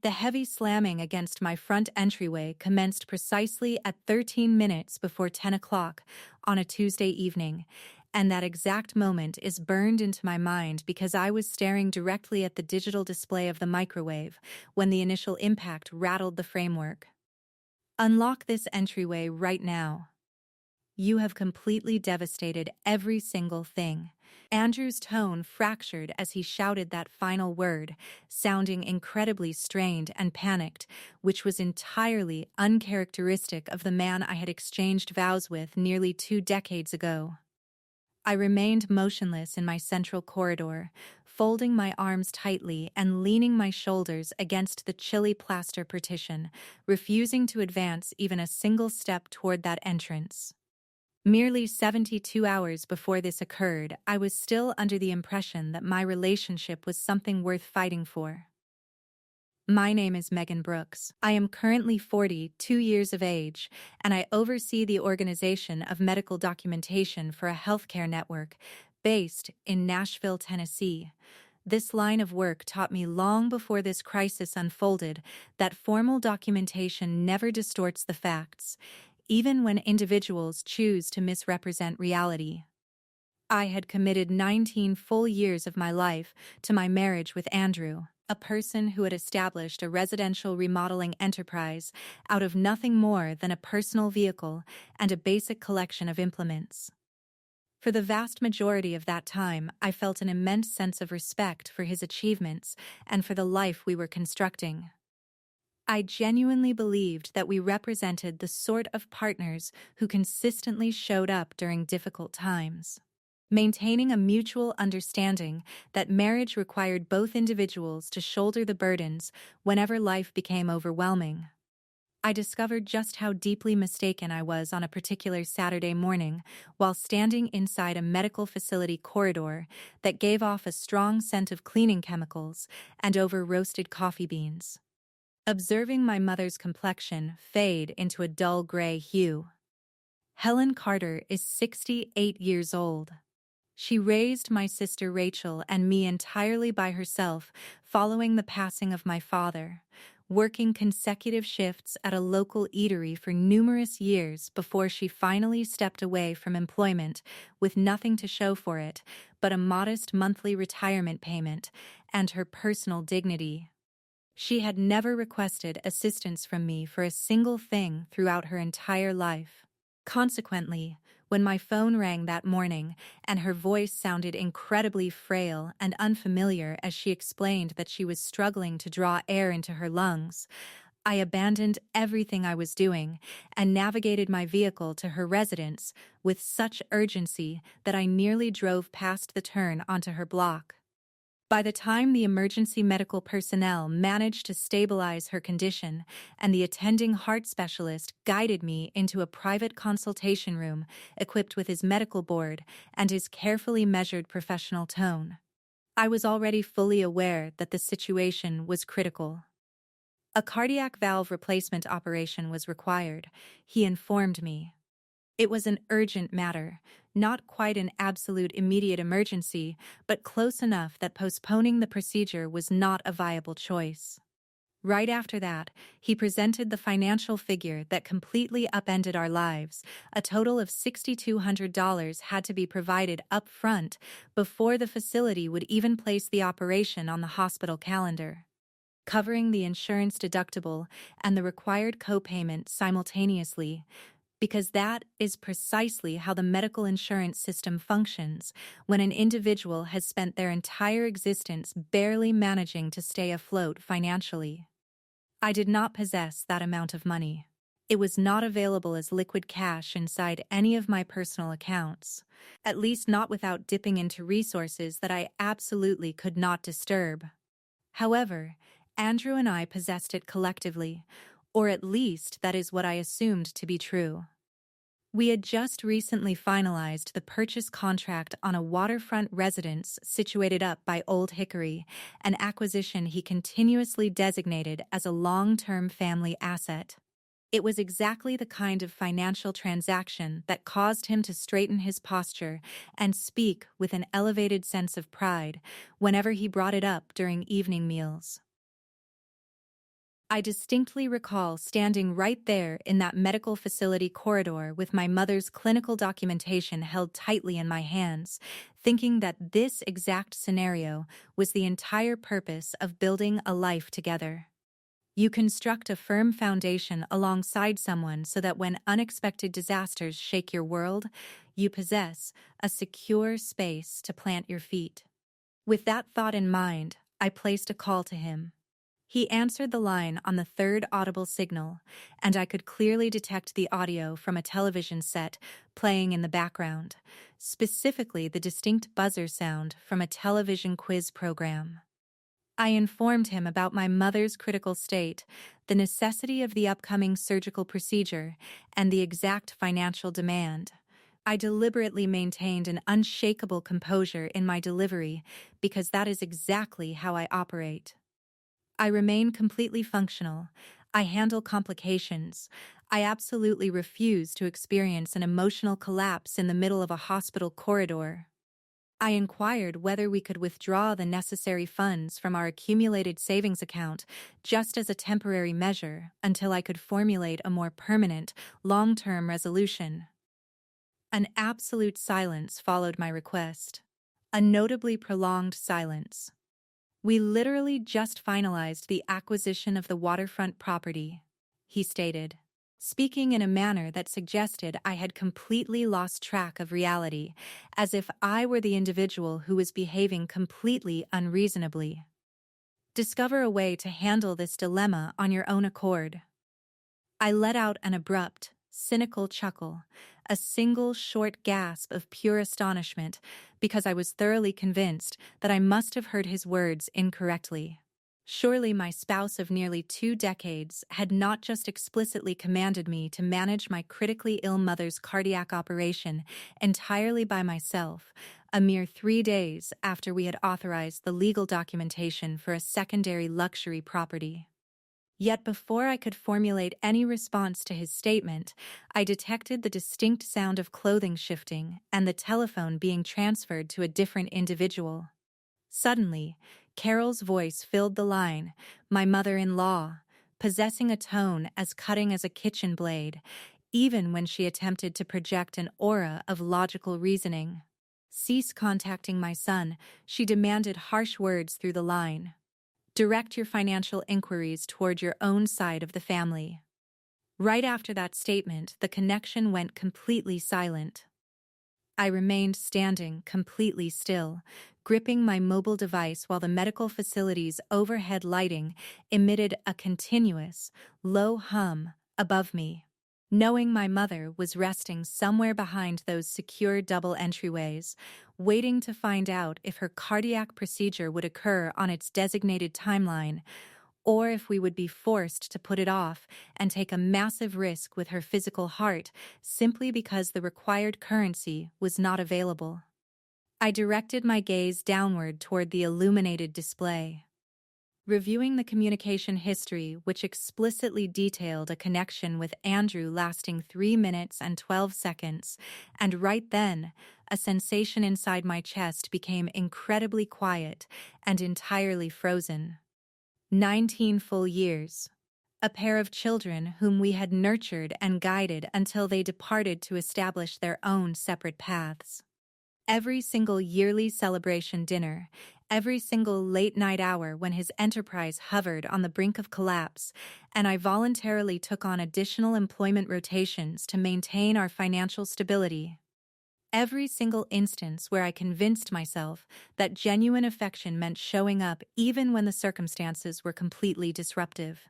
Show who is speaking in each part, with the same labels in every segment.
Speaker 1: The heavy slamming against my front entryway commenced precisely at 13 minutes before 10 o'clock on a Tuesday evening, and that exact moment is burned into my mind because I was staring directly at the digital display of the microwave when the initial impact rattled the framework. Unlock this entryway right now. You have completely devastated every single thing. Andrew's tone fractured as he shouted that final word, sounding incredibly strained and panicked, which was entirely uncharacteristic of the man I had exchanged vows with nearly 2 decades ago. I remained motionless in my central corridor, folding my arms tightly and leaning my shoulders against the chilly plaster partition, refusing to advance even a single step toward that entrance. Merely 72 hours before this occurred, I was still under the impression that my relationship was something worth fighting for. My name is Megan Brooks. I am currently 42 years of age, and I oversee the organization of medical documentation for a healthcare network based in Nashville, Tennessee. This line of work taught me long before this crisis unfolded that formal documentation never distorts the facts, even when individuals choose to misrepresent reality. I had committed 19 full years of my life to my marriage with Andrew, a person who had established a residential remodeling enterprise out of nothing more than a personal vehicle and a basic collection of implements. For the vast majority of that time, I felt an immense sense of respect for his achievements and for the life we were constructing. I genuinely believed that we represented the sort of partners who consistently showed up during difficult times. Maintaining a mutual understanding that marriage required both individuals to shoulder the burdens whenever life became overwhelming. I discovered just how deeply mistaken I was on a particular Saturday morning while standing inside a medical facility corridor that gave off a strong scent of cleaning chemicals and over-roasted coffee beans. Observing my mother's complexion fade into a dull gray hue. Helen Carter is 68 years old. She raised my sister Rachel and me entirely by herself following the passing of my father, working consecutive shifts at a local eatery for numerous years before she finally stepped away from employment with nothing to show for it but a modest monthly retirement payment and her personal dignity. She had never requested assistance from me for a single thing throughout her entire life. Consequently, when my phone rang that morning and her voice sounded incredibly frail and unfamiliar as she explained that she was struggling to draw air into her lungs, I abandoned everything I was doing and navigated my vehicle to her residence with such urgency that I nearly drove past the turn onto her block. By the time the emergency medical personnel managed to stabilize her condition and the attending heart specialist guided me into a private consultation room equipped with his medical board and his carefully measured professional tone, I was already fully aware that the situation was critical. A cardiac valve replacement operation was required, he informed me. It was an urgent matter, not quite an absolute immediate emergency, but close enough that postponing the procedure was not a viable choice. Right after that, he presented the financial figure that completely upended our lives. A total of $6,200 had to be provided up front before the facility would even place the operation on the hospital calendar, covering the insurance deductible and the required copayment simultaneously, because that is precisely how the medical insurance system functions when an individual has spent their entire existence barely managing to stay afloat financially. I did not possess that amount of money. It was not available as liquid cash inside any of my personal accounts, at least not without dipping into resources that I absolutely could not disturb. However, Andrew and I possessed it collectively, or at least that is what I assumed to be true. We had just recently finalized the purchase contract on a waterfront residence situated up by Old Hickory, an acquisition he continuously designated as a long-term family asset. It was exactly the kind of financial transaction that caused him to straighten his posture and speak with an elevated sense of pride whenever he brought it up during evening meals. I distinctly recall standing right there in that medical facility corridor with my mother's clinical documentation held tightly in my hands, thinking that this exact scenario was the entire purpose of building a life together. You construct a firm foundation alongside someone so that when unexpected disasters shake your world, you possess a secure space to plant your feet. With that thought in mind, I placed a call to him. He answered the line on the third audible signal, and I could clearly detect the audio from a television set playing in the background, specifically the distinct buzzer sound from a television quiz program. I informed him about my mother's critical state, the necessity of the upcoming surgical procedure, and the exact financial demand. I deliberately maintained an unshakable composure in my delivery because that is exactly how I operate. I remain completely functional. I handle complications. I absolutely refuse to experience an emotional collapse in the middle of a hospital corridor. I inquired whether we could withdraw the necessary funds from our accumulated savings account just as a temporary measure until I could formulate a more permanent, long-term resolution. An absolute silence followed my request. A notably prolonged silence. "We literally just finalized the acquisition of the waterfront property," he stated, speaking in a manner that suggested I had completely lost track of reality, as if I were the individual who was behaving completely unreasonably. "Discover a way to handle this dilemma on your own accord." I let out an abrupt, cynical chuckle, a single short gasp of pure astonishment, because I was thoroughly convinced that I must have heard his words incorrectly. Surely my spouse of nearly 2 decades had not just explicitly commanded me to manage my critically ill mother's cardiac operation entirely by myself, a mere 3 days after we had authorized the legal documentation for a secondary luxury property. Yet before I could formulate any response to his statement, I detected the distinct sound of clothing shifting and the telephone being transferred to a different individual. Suddenly, Carol's voice filled the line, my mother-in-law, possessing a tone as cutting as a kitchen blade, even when she attempted to project an aura of logical reasoning. "Cease contacting my son," she demanded harsh words through the line. "Direct your financial inquiries toward your own side of the family." Right after that statement, the connection went completely silent. I remained standing completely still, gripping my mobile device while the medical facility's overhead lighting emitted a continuous, low hum above me. Knowing my mother was resting somewhere behind those secure double entryways, waiting to find out if her cardiac procedure would occur on its designated timeline, or if we would be forced to put it off and take a massive risk with her physical heart simply because the required currency was not available. I directed my gaze downward toward the illuminated display. Reviewing the communication history, which explicitly detailed a connection with Andrew lasting 3 minutes and 12 seconds, and right then, a sensation inside my chest became incredibly quiet and entirely frozen. 19 full years. A pair of children whom we had nurtured and guided until they departed to establish their own separate paths. Every single yearly celebration dinner, every single late-night hour when his enterprise hovered on the brink of collapse, and I voluntarily took on additional employment rotations to maintain our financial stability. Every single instance where I convinced myself that genuine affection meant showing up even when the circumstances were completely disruptive.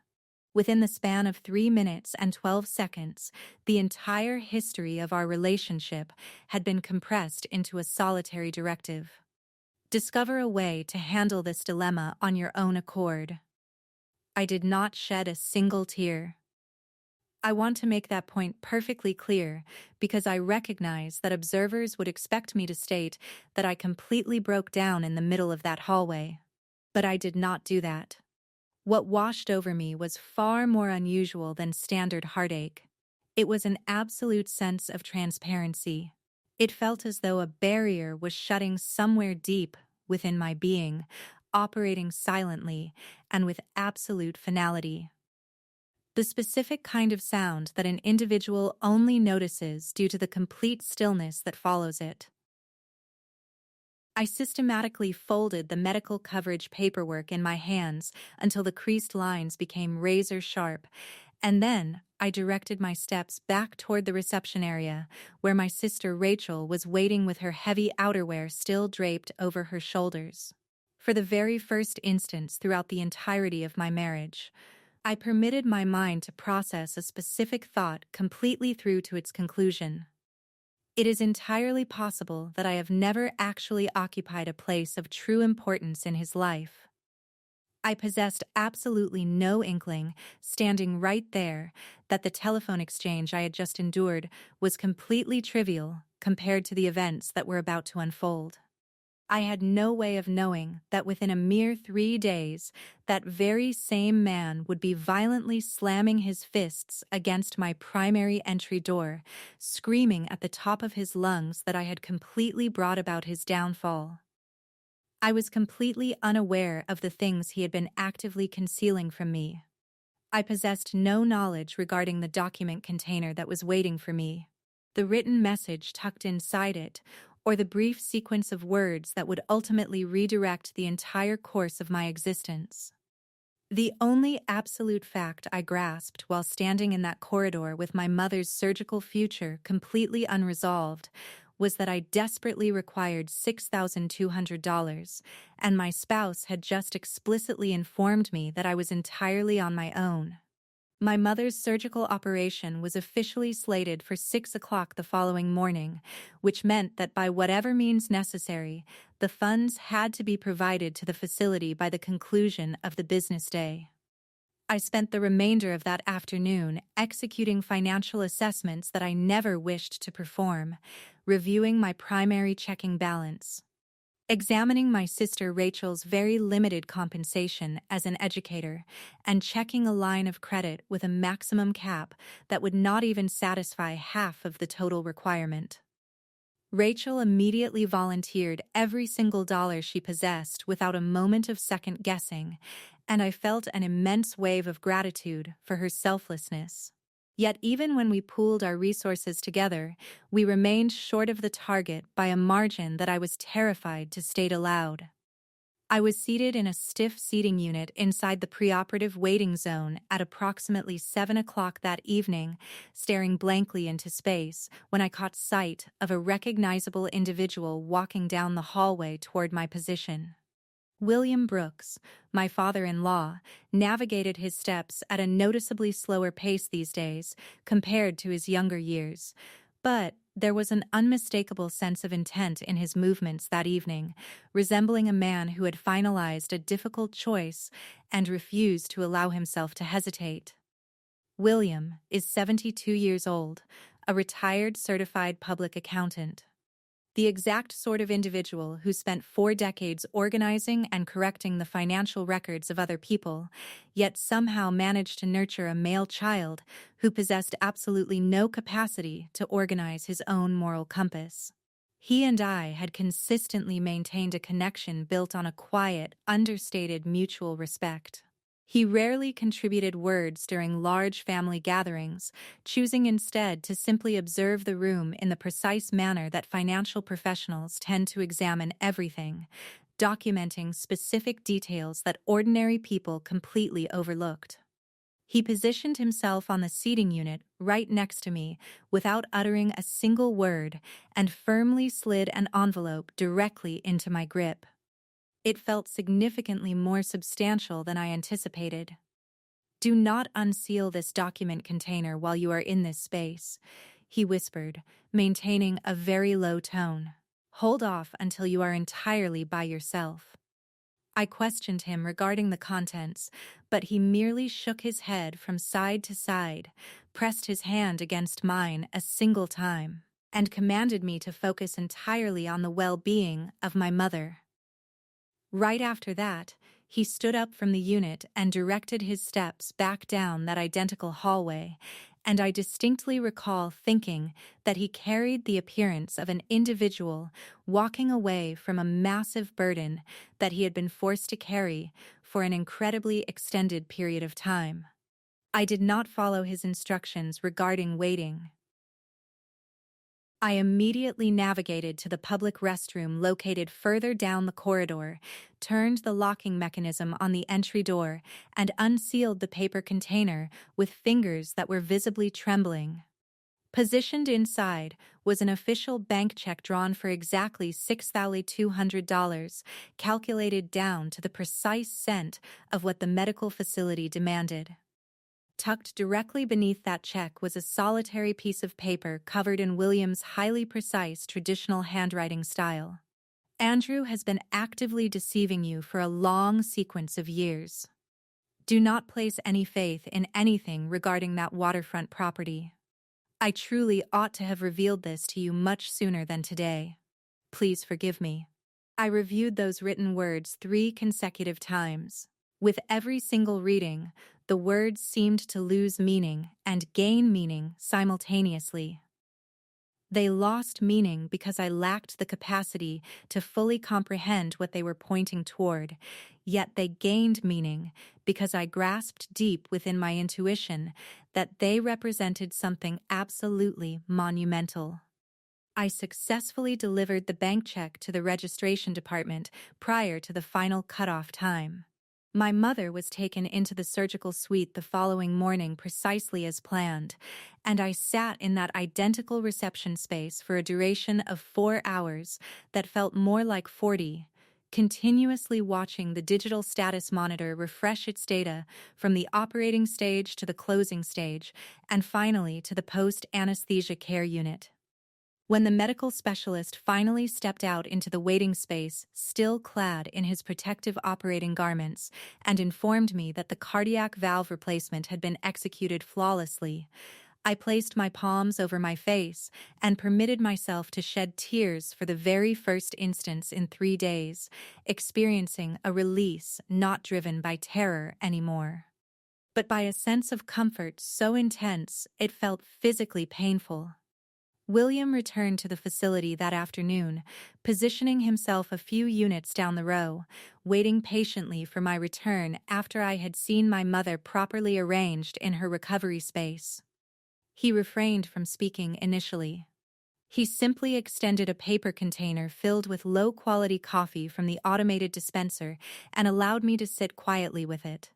Speaker 1: Within the span of 3 minutes and 12 seconds, the entire history of our relationship had been compressed into a solitary directive. Discover a way to handle this dilemma on your own accord. I did not shed a single tear. I want to make that point perfectly clear because I recognize that observers would expect me to state that I completely broke down in the middle of that hallway. But I did not do that. What washed over me was far more unusual than standard heartache. It was an absolute sense of transparency. It felt as though a barrier was shutting somewhere deep within my being, operating silently and with absolute finality. The specific kind of sound that an individual only notices due to the complete stillness that follows it. I systematically folded the medical coverage paperwork in my hands until the creased lines became razor sharp, and then I directed my steps back toward the reception area, where my sister Rachel was waiting with her heavy outerwear still draped over her shoulders. For the very first instance throughout the entirety of my marriage, I permitted my mind to process a specific thought completely through to its conclusion. It is entirely possible that I have never actually occupied a place of true importance in his life. I possessed absolutely no inkling, standing right there, that the telephone exchange I had just endured was completely trivial compared to the events that were about to unfold. I had no way of knowing that within a mere 3 days, that very same man would be violently slamming his fists against my primary entry door, screaming at the top of his lungs that I had completely brought about his downfall. I was completely unaware of the things he had been actively concealing from me. I possessed no knowledge regarding the document container that was waiting for me, the written message tucked inside it, or the brief sequence of words that would ultimately redirect the entire course of my existence. The only absolute fact I grasped while standing in that corridor with my mother's surgical future completely unresolved was that I desperately required $6,200, and my spouse had just explicitly informed me that I was entirely on my own. My mother's surgical operation was officially slated for 6 o'clock the following morning, which meant that by whatever means necessary, the funds had to be provided to the facility by the conclusion of the business day. I spent the remainder of that afternoon executing financial assessments that I never wished to perform, reviewing my primary checking balance, examining my sister Rachel's very limited compensation as an educator, and checking a line of credit with a maximum cap that would not even satisfy half of the total requirement. Rachel immediately volunteered every single dollar she possessed without a moment of second guessing, and I felt an immense wave of gratitude for her selflessness. Yet even when we pooled our resources together, we remained short of the target by a margin that I was terrified to state aloud. I was seated in a stiff seating unit inside the preoperative waiting zone at approximately 7 o'clock that evening, staring blankly into space when I caught sight of a recognizable individual walking down the hallway toward my position. William Brooks, my father-in-law, navigated his steps at a noticeably slower pace these days compared to his younger years, but there was an unmistakable sense of intent in his movements that evening, resembling a man who had finalized a difficult choice and refused to allow himself to hesitate. William is 72 years old, a retired certified public accountant. The exact sort of individual who spent 4 decades organizing and correcting the financial records of other people, yet somehow managed to nurture a male child who possessed absolutely no capacity to organize his own moral compass. He and I had consistently maintained a connection built on a quiet, understated mutual respect. He rarely contributed words during large family gatherings, choosing instead to simply observe the room in the precise manner that financial professionals tend to examine everything, documenting specific details that ordinary people completely overlooked. He positioned himself on the seating unit right next to me without uttering a single word and firmly slid an envelope directly into my grip. It felt significantly more substantial than I anticipated. "Do not unseal this document container while you are in this space," he whispered, maintaining a very low tone. "Hold off until you are entirely by yourself." I questioned him regarding the contents, but he merely shook his head from side to side, pressed his hand against mine a single time, and commanded me to focus entirely on the well-being of my mother. Right after that, he stood up from the unit and directed his steps back down that identical hallway, and I distinctly recall thinking that he carried the appearance of an individual walking away from a massive burden that he had been forced to carry for an incredibly extended period of time. I did not follow his instructions regarding waiting. I immediately navigated to the public restroom located further down the corridor, turned the locking mechanism on the entry door, and unsealed the paper container with fingers that were visibly trembling. Positioned inside was an official bank check drawn for exactly $6,200, calculated down to the precise cent of what the medical facility demanded. Tucked directly beneath that check was a solitary piece of paper covered in William's highly precise traditional handwriting style. Andrew has been actively deceiving you for a long sequence of years. Do not place any faith in anything regarding that waterfront property. I truly ought to have revealed this to you much sooner than today. Please forgive me. I reviewed those written words 3 consecutive times. With every single reading, the words seemed to lose meaning and gain meaning simultaneously. They lost meaning because I lacked the capacity to fully comprehend what they were pointing toward, yet they gained meaning because I grasped deep within my intuition that they represented something absolutely monumental. I successfully delivered the bank check to the registration department prior to the final cutoff time. My mother was taken into the surgical suite the following morning precisely as planned, and I sat in that identical reception space for a duration of 4 hours that felt more like 40, continuously watching the digital status monitor refresh its data from the operating stage to the closing stage, and finally to the post-anesthesia care unit. When the medical specialist finally stepped out into the waiting space, still clad in his protective operating garments, and informed me that the cardiac valve replacement had been executed flawlessly, I placed my palms over my face and permitted myself to shed tears for the very first instance in 3 days, experiencing a release not driven by terror anymore, but by a sense of comfort so intense it felt physically painful. William returned to the facility that afternoon, positioning himself a few units down the row, waiting patiently for my return after I had seen my mother properly arranged in her recovery space. He refrained from speaking initially. He simply extended a paper container filled with low-quality coffee from the automated dispenser and allowed me to sit quietly with it.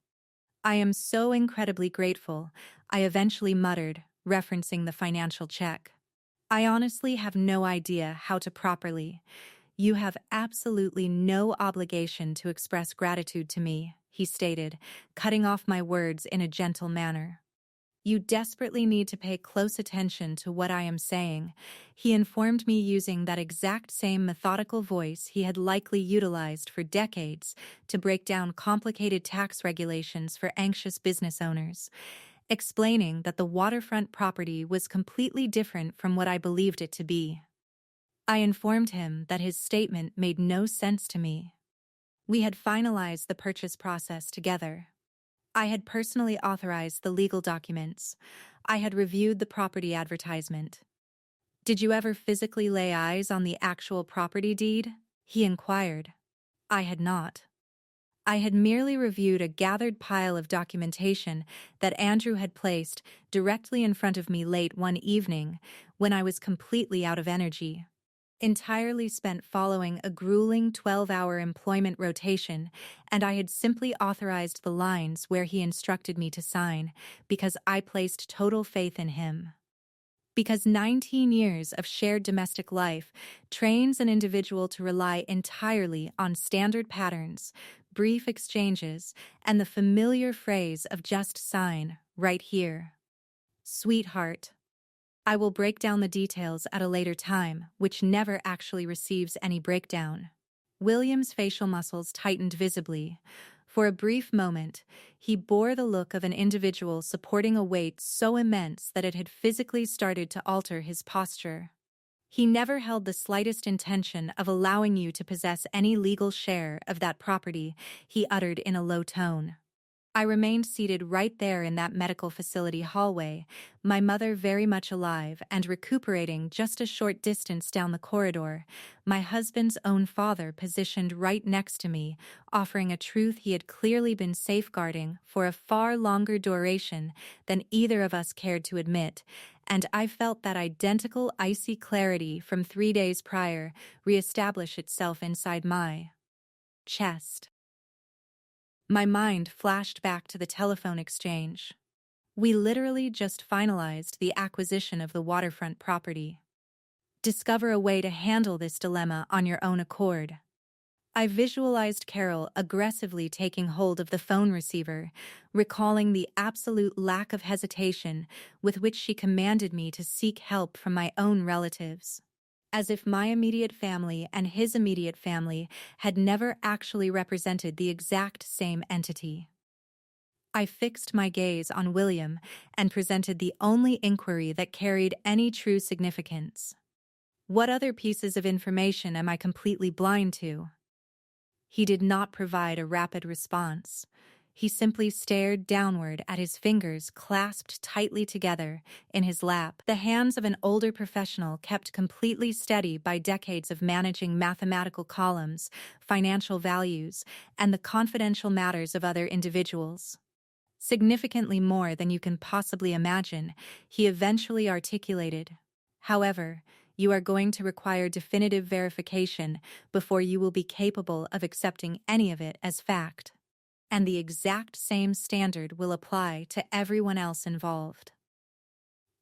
Speaker 1: "I am so incredibly grateful," I eventually muttered, referencing the financial check. "I honestly have no idea how to properly." "You have absolutely no obligation to express gratitude to me," he stated, cutting off my words in a gentle manner. "You desperately need to pay close attention to what I am saying," he informed me using that exact same methodical voice he had likely utilized for decades to break down complicated tax regulations for anxious business owners, explaining that the waterfront property was completely different from what I believed it to be. I informed him that his statement made no sense to me. We had finalized the purchase process together. I had personally authorized the legal documents. I had reviewed the property advertisement. "Did you ever physically lay eyes on the actual property deed?" he inquired. I had not. I had merely reviewed a gathered pile of documentation that Andrew had placed directly in front of me late one evening when I was completely out of energy, entirely spent following a grueling 12-hour employment rotation, and I had simply authorized the lines where he instructed me to sign because I placed total faith in him. Because 19 years of shared domestic life trains an individual to rely entirely on standard patterns, brief exchanges, and the familiar phrase of "just sign, right here." "Sweetheart, I will break down the details at a later time," which never actually receives any breakdown. William's facial muscles tightened visibly. For a brief moment, he bore the look of an individual supporting a weight so immense that it had physically started to alter his posture. "He never held the slightest intention of allowing you to possess any legal share of that property," he uttered in a low tone. I remained seated right there in that medical facility hallway, my mother very much alive and recuperating just a short distance down the corridor, my husband's own father positioned right next to me, offering a truth he had clearly been safeguarding for a far longer duration than either of us cared to admit, and I felt that identical icy clarity from 3 days prior reestablish itself inside my chest. My mind flashed back to the telephone exchange. We literally just finalized the acquisition of the waterfront property. Discover a way to handle this dilemma on your own accord. I visualized Carol aggressively taking hold of the phone receiver, recalling the absolute lack of hesitation with which she commanded me to seek help from my own relatives. As if my immediate family and his immediate family had never actually represented the exact same entity. I fixed my gaze on William and presented the only inquiry that carried any true significance. What other pieces of information am I completely blind to? He did not provide a rapid response. He simply stared downward at his fingers clasped tightly together in his lap, the hands of an older professional kept completely steady by decades of managing mathematical columns, financial values, and the confidential matters of other individuals. Significantly more than you can possibly imagine, he eventually articulated. However, you are going to require definitive verification before you will be capable of accepting any of it as fact. And the exact same standard will apply to everyone else involved.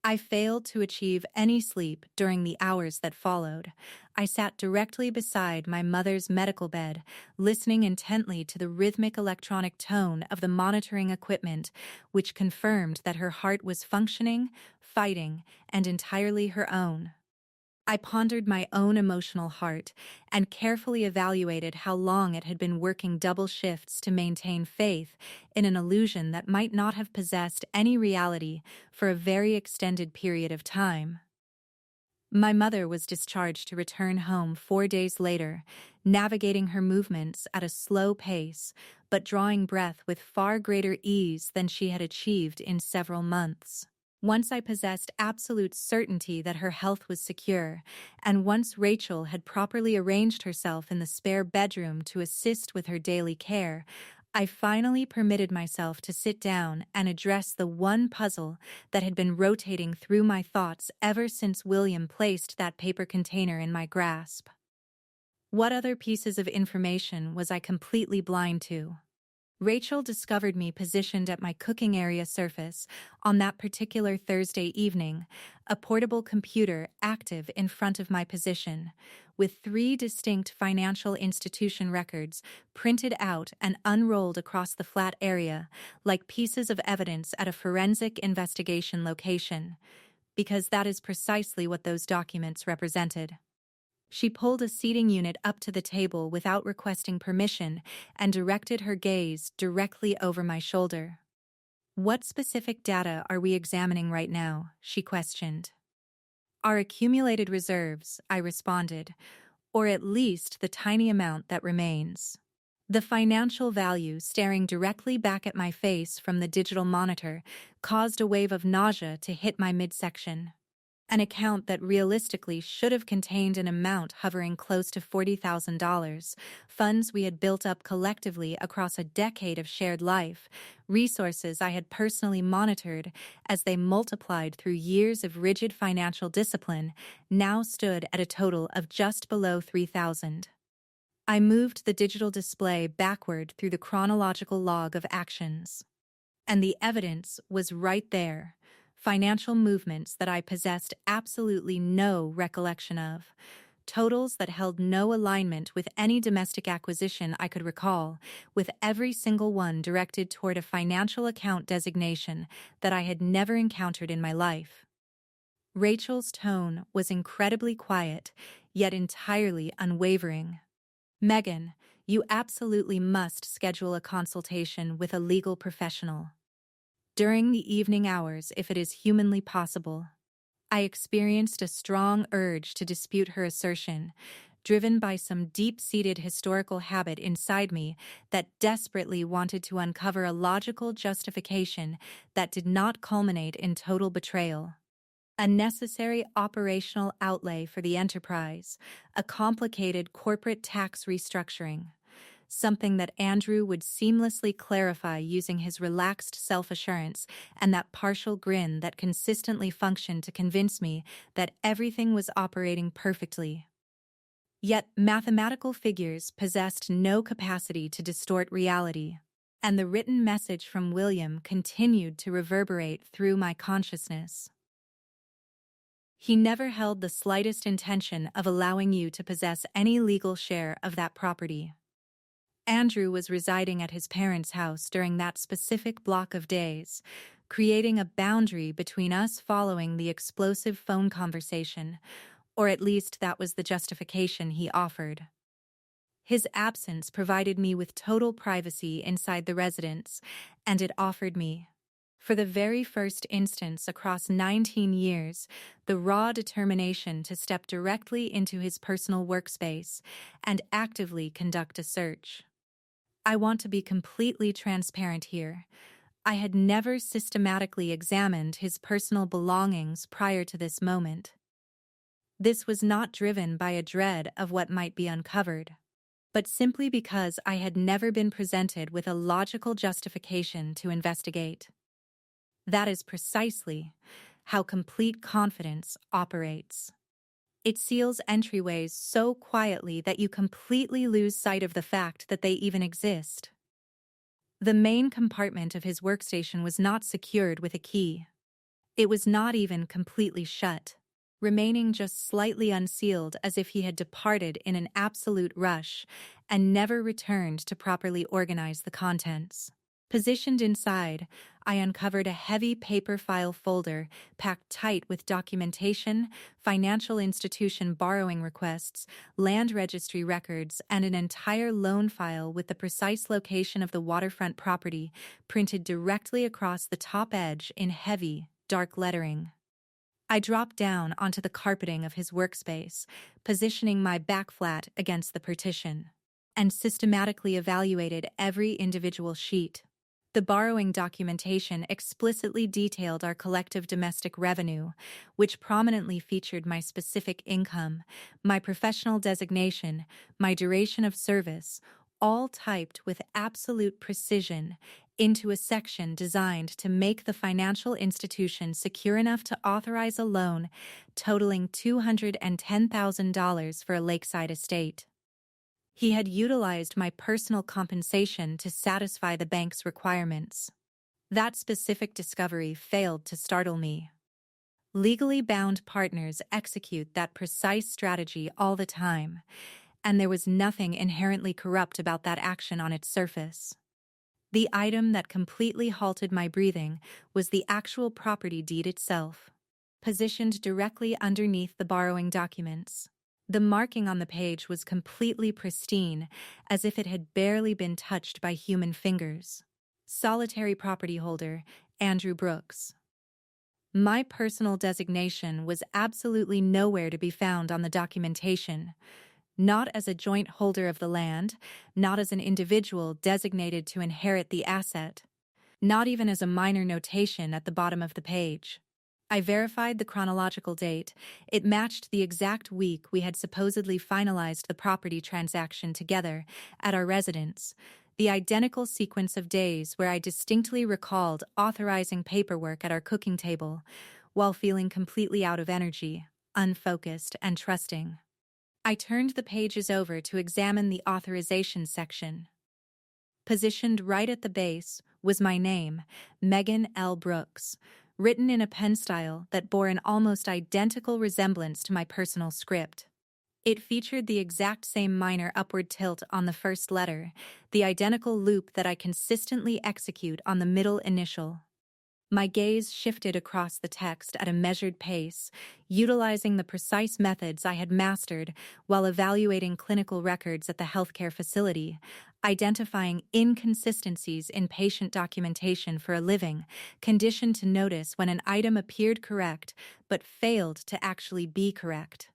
Speaker 1: I failed to achieve any sleep during the hours that followed. I sat directly beside my mother's medical bed, listening intently to the rhythmic electronic tone of the monitoring equipment, which confirmed that her heart was functioning, fighting, and entirely her own. I pondered my own emotional heart and carefully evaluated how long it had been working double shifts to maintain faith in an illusion that might not have possessed any reality for a very extended period of time. My mother was discharged to return home 4 days later, navigating her movements at a slow pace, but drawing breath with far greater ease than she had achieved in several months. Once I possessed absolute certainty that her health was secure, and once Rachel had properly arranged herself in the spare bedroom to assist with her daily care, I finally permitted myself to sit down and address the one puzzle that had been rotating through my thoughts ever since William placed that paper container in my grasp. What other pieces of information was I completely blind to? Rachel discovered me positioned at my cooking area surface on that particular Thursday evening, a portable computer active in front of my position, with 3 distinct financial institution records printed out and unrolled across the flat area like pieces of evidence at a forensic investigation location, because that is precisely what those documents represented. She pulled a seating unit up to the table without requesting permission and directed her gaze directly over my shoulder. "What specific data are we examining right now?" she questioned. "Our accumulated reserves," I responded, "or at least the tiny amount that remains." The financial value staring directly back at my face from the digital monitor caused a wave of nausea to hit my midsection. An account that realistically should have contained an amount hovering close to $40,000, funds we had built up collectively across a decade of shared life, resources I had personally monitored as they multiplied through years of rigid financial discipline, now stood at a total of just below $3,000. I moved the digital display backward through the chronological log of actions. And the evidence was right there. Financial movements that I possessed absolutely no recollection of. Totals that held no alignment with any domestic acquisition I could recall, with every single one directed toward a financial account designation that I had never encountered in my life. Rachel's tone was incredibly quiet, yet entirely unwavering. "Megan, you absolutely must schedule a consultation with a legal professional during the evening hours if it is humanly possible." I experienced a strong urge to dispute her assertion, driven by some deep-seated historical habit inside me that desperately wanted to uncover a logical justification that did not culminate in total betrayal. A necessary operational outlay for the enterprise, a complicated corporate tax restructuring, something that Andrew would seamlessly clarify using his relaxed self-assurance and that partial grin that consistently functioned to convince me that everything was operating perfectly. Yet mathematical figures possessed no capacity to distort reality, and the written message from William continued to reverberate through my consciousness. He never held the slightest intention of allowing you to possess any legal share of that property. Andrew was residing at his parents' house during that specific block of days, creating a boundary between us following the explosive phone conversation, or at least that was the justification he offered. His absence provided me with total privacy inside the residence, and it offered me, for the very first instance across 19 years, the raw determination to step directly into his personal workspace and actively conduct a search. I want to be completely transparent here. I had never systematically examined his personal belongings prior to this moment. This was not driven by a dread of what might be uncovered, but simply because I had never been presented with a logical justification to investigate. That is precisely how complete confidence operates. It seals entryways so quietly that you completely lose sight of the fact that they even exist. The main compartment of his workstation was not secured with a key. It was not even completely shut, remaining just slightly unsealed as if he had departed in an absolute rush and never returned to properly organize the contents. Positioned inside, I uncovered a heavy paper file folder packed tight with documentation, financial institution borrowing requests, land registry records, and an entire loan file with the precise location of the waterfront property printed directly across the top edge in heavy, dark lettering. I dropped down onto the carpeting of his workspace, positioning my back flat against the partition, and systematically evaluated every individual sheet. The borrowing documentation explicitly detailed our collective domestic revenue, which prominently featured my specific income, my professional designation, my duration of service, all typed with absolute precision into a section designed to make the financial institution secure enough to authorize a loan totaling $210,000 for a lakeside estate. He had utilized my personal compensation to satisfy the bank's requirements. That specific discovery failed to startle me. Legally bound partners execute that precise strategy all the time, and there was nothing inherently corrupt about that action on its surface. The item that completely halted my breathing was the actual property deed itself, positioned directly underneath the borrowing documents. The marking on the page was completely pristine, as if it had barely been touched by human fingers. Solitary property holder, Andrew Brooks. My personal designation was absolutely nowhere to be found on the documentation, not as a joint holder of the land, not as an individual designated to inherit the asset, not even as a minor notation at the bottom of the page. I verified the chronological date. It matched the exact week we had supposedly finalized the property transaction together at our residence, the identical sequence of days where I distinctly recalled authorizing paperwork at our cooking table while feeling completely out of energy, unfocused, and trusting. I turned the pages over to examine the authorization section. Positioned right at the base was my name, Megan L. Brooks, written in a pen style that bore an almost identical resemblance to my personal script. It featured the exact same minor upward tilt on the first letter, the identical loop that I consistently execute on the middle initial. My gaze shifted across the text at a measured pace, utilizing the precise methods I had mastered while evaluating clinical records at the healthcare facility, identifying inconsistencies in patient documentation for a living, conditioned to notice when an item appeared correct but failed to actually be correct.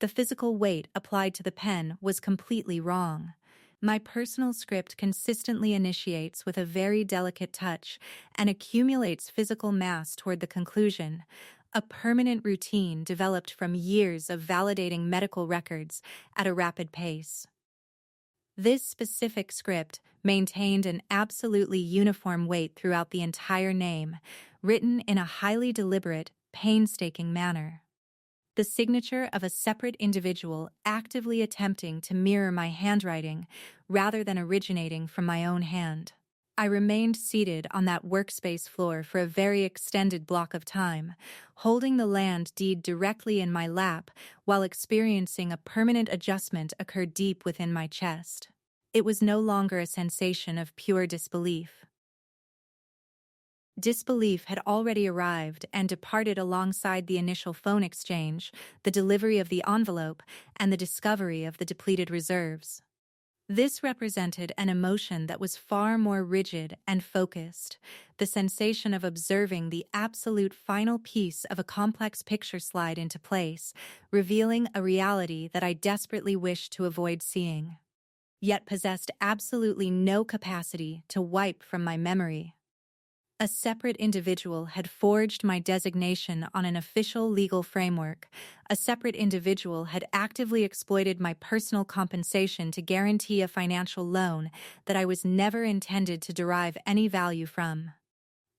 Speaker 1: The physical weight applied to the pen was completely wrong. My personal script consistently initiates with a very delicate touch and accumulates physical mass toward the conclusion, a permanent routine developed from years of validating medical records at a rapid pace. This specific script maintained an absolutely uniform weight throughout the entire name, written in a highly deliberate, painstaking manner. The signature of a separate individual actively attempting to mirror my handwriting rather than originating from my own hand. I remained seated on that workspace floor for a very extended block of time, holding the land deed directly in my lap while experiencing a permanent adjustment occur deep within my chest. It was no longer a sensation of pure disbelief. Disbelief had already arrived and departed alongside the initial phone exchange, the delivery of the envelope, and the discovery of the depleted reserves. This represented an emotion that was far more rigid and focused, the sensation of observing the absolute final piece of a complex picture slide into place, revealing a reality that I desperately wished to avoid seeing, yet possessed absolutely no capacity to wipe from my memory. A separate individual had forged my designation on an official legal framework. A separate individual had actively exploited my personal compensation to guarantee a financial loan that I was never intended to derive any value from.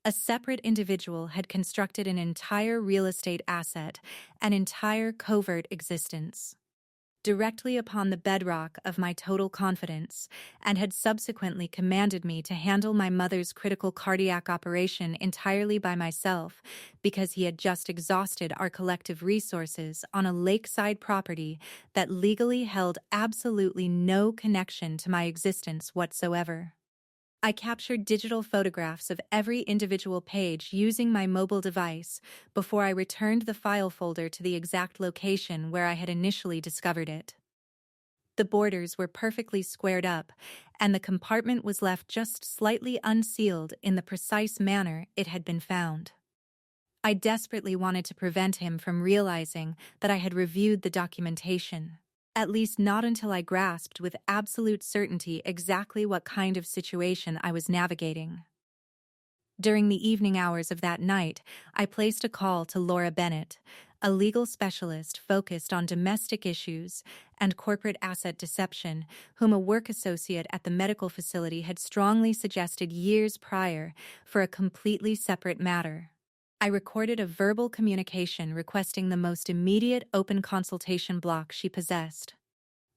Speaker 1: A separate individual had constructed an entire real estate asset, an entire covert existence, directly upon the bedrock of my total confidence, and had subsequently commanded me to handle my mother's critical cardiac operation entirely by myself because he had just exhausted our collective resources on a lakeside property that legally held absolutely no connection to my existence whatsoever. I captured digital photographs of every individual page using my mobile device before I returned the file folder to the exact location where I had initially discovered it. The borders were perfectly squared up, and the compartment was left just slightly unsealed in the precise manner it had been found. I desperately wanted to prevent him from realizing that I had reviewed the documentation. At least not until I grasped with absolute certainty exactly what kind of situation I was navigating. During the evening hours of that night, I placed a call to Laura Bennett, a legal specialist focused on domestic issues and corporate asset deception, whom a work associate at the medical facility had strongly suggested years prior for a completely separate matter. I recorded a verbal communication requesting the most immediate open consultation block she possessed.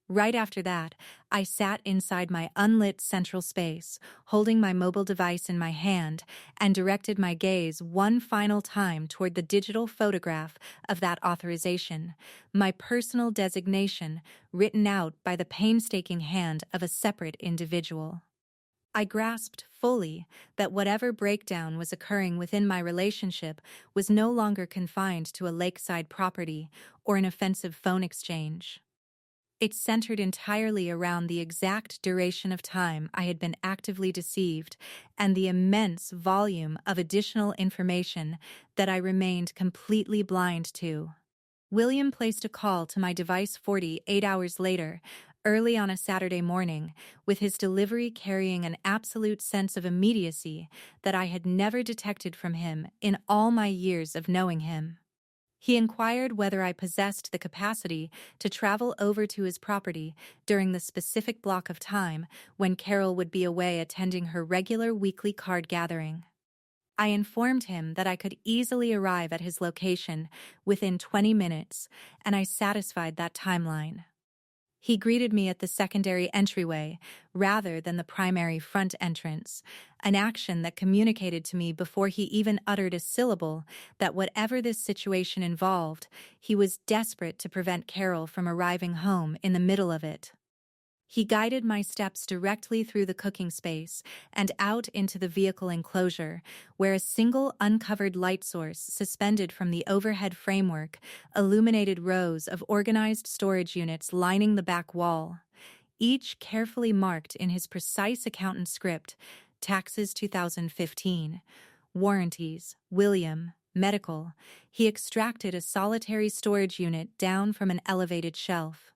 Speaker 1: Right after that, I sat inside my unlit central space, holding my mobile device in my hand, and directed my gaze one final time toward the digital photograph of that authorization, my personal designation written out by the painstaking hand of a separate individual. I grasped fully that whatever breakdown was occurring within my relationship was no longer confined to a lakeside property or an offensive phone exchange. It centered entirely around the exact duration of time I had been actively deceived and the immense volume of additional information that I remained completely blind to. William placed a call to my device 48 hours later, early on a Saturday morning, with his delivery carrying an absolute sense of immediacy that I had never detected from him in all my years of knowing him. He inquired whether I possessed the capacity to travel over to his property during the specific block of time when Carol would be away attending her regular weekly card gathering. I informed him that I could easily arrive at his location within 20 minutes, and I satisfied that timeline. He greeted me at the secondary entryway rather than the primary front entrance, an action that communicated to me before he even uttered a syllable that whatever this situation involved, he was desperate to prevent Carol from arriving home in the middle of it. He guided my steps directly through the cooking space and out into the vehicle enclosure, where a single uncovered light source suspended from the overhead framework illuminated rows of organized storage units lining the back wall, each carefully marked in his precise accountant script: taxes 2015, warranties, William, medical, he extracted a solitary storage unit down from an elevated shelf.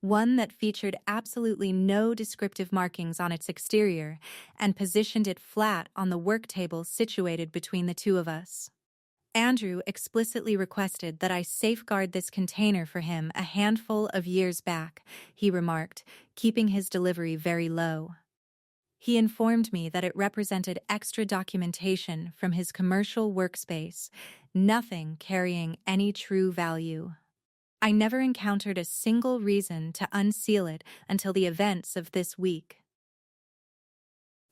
Speaker 1: One that featured absolutely no descriptive markings on its exterior, and positioned it flat on the work table situated between the two of us. Andrew explicitly requested that I safeguard this container for him a handful of years back, he remarked, keeping his delivery very low. He informed me that it represented extra documentation from his commercial workspace, nothing carrying any true value. I never encountered a single reason to unseal it until the events of this week.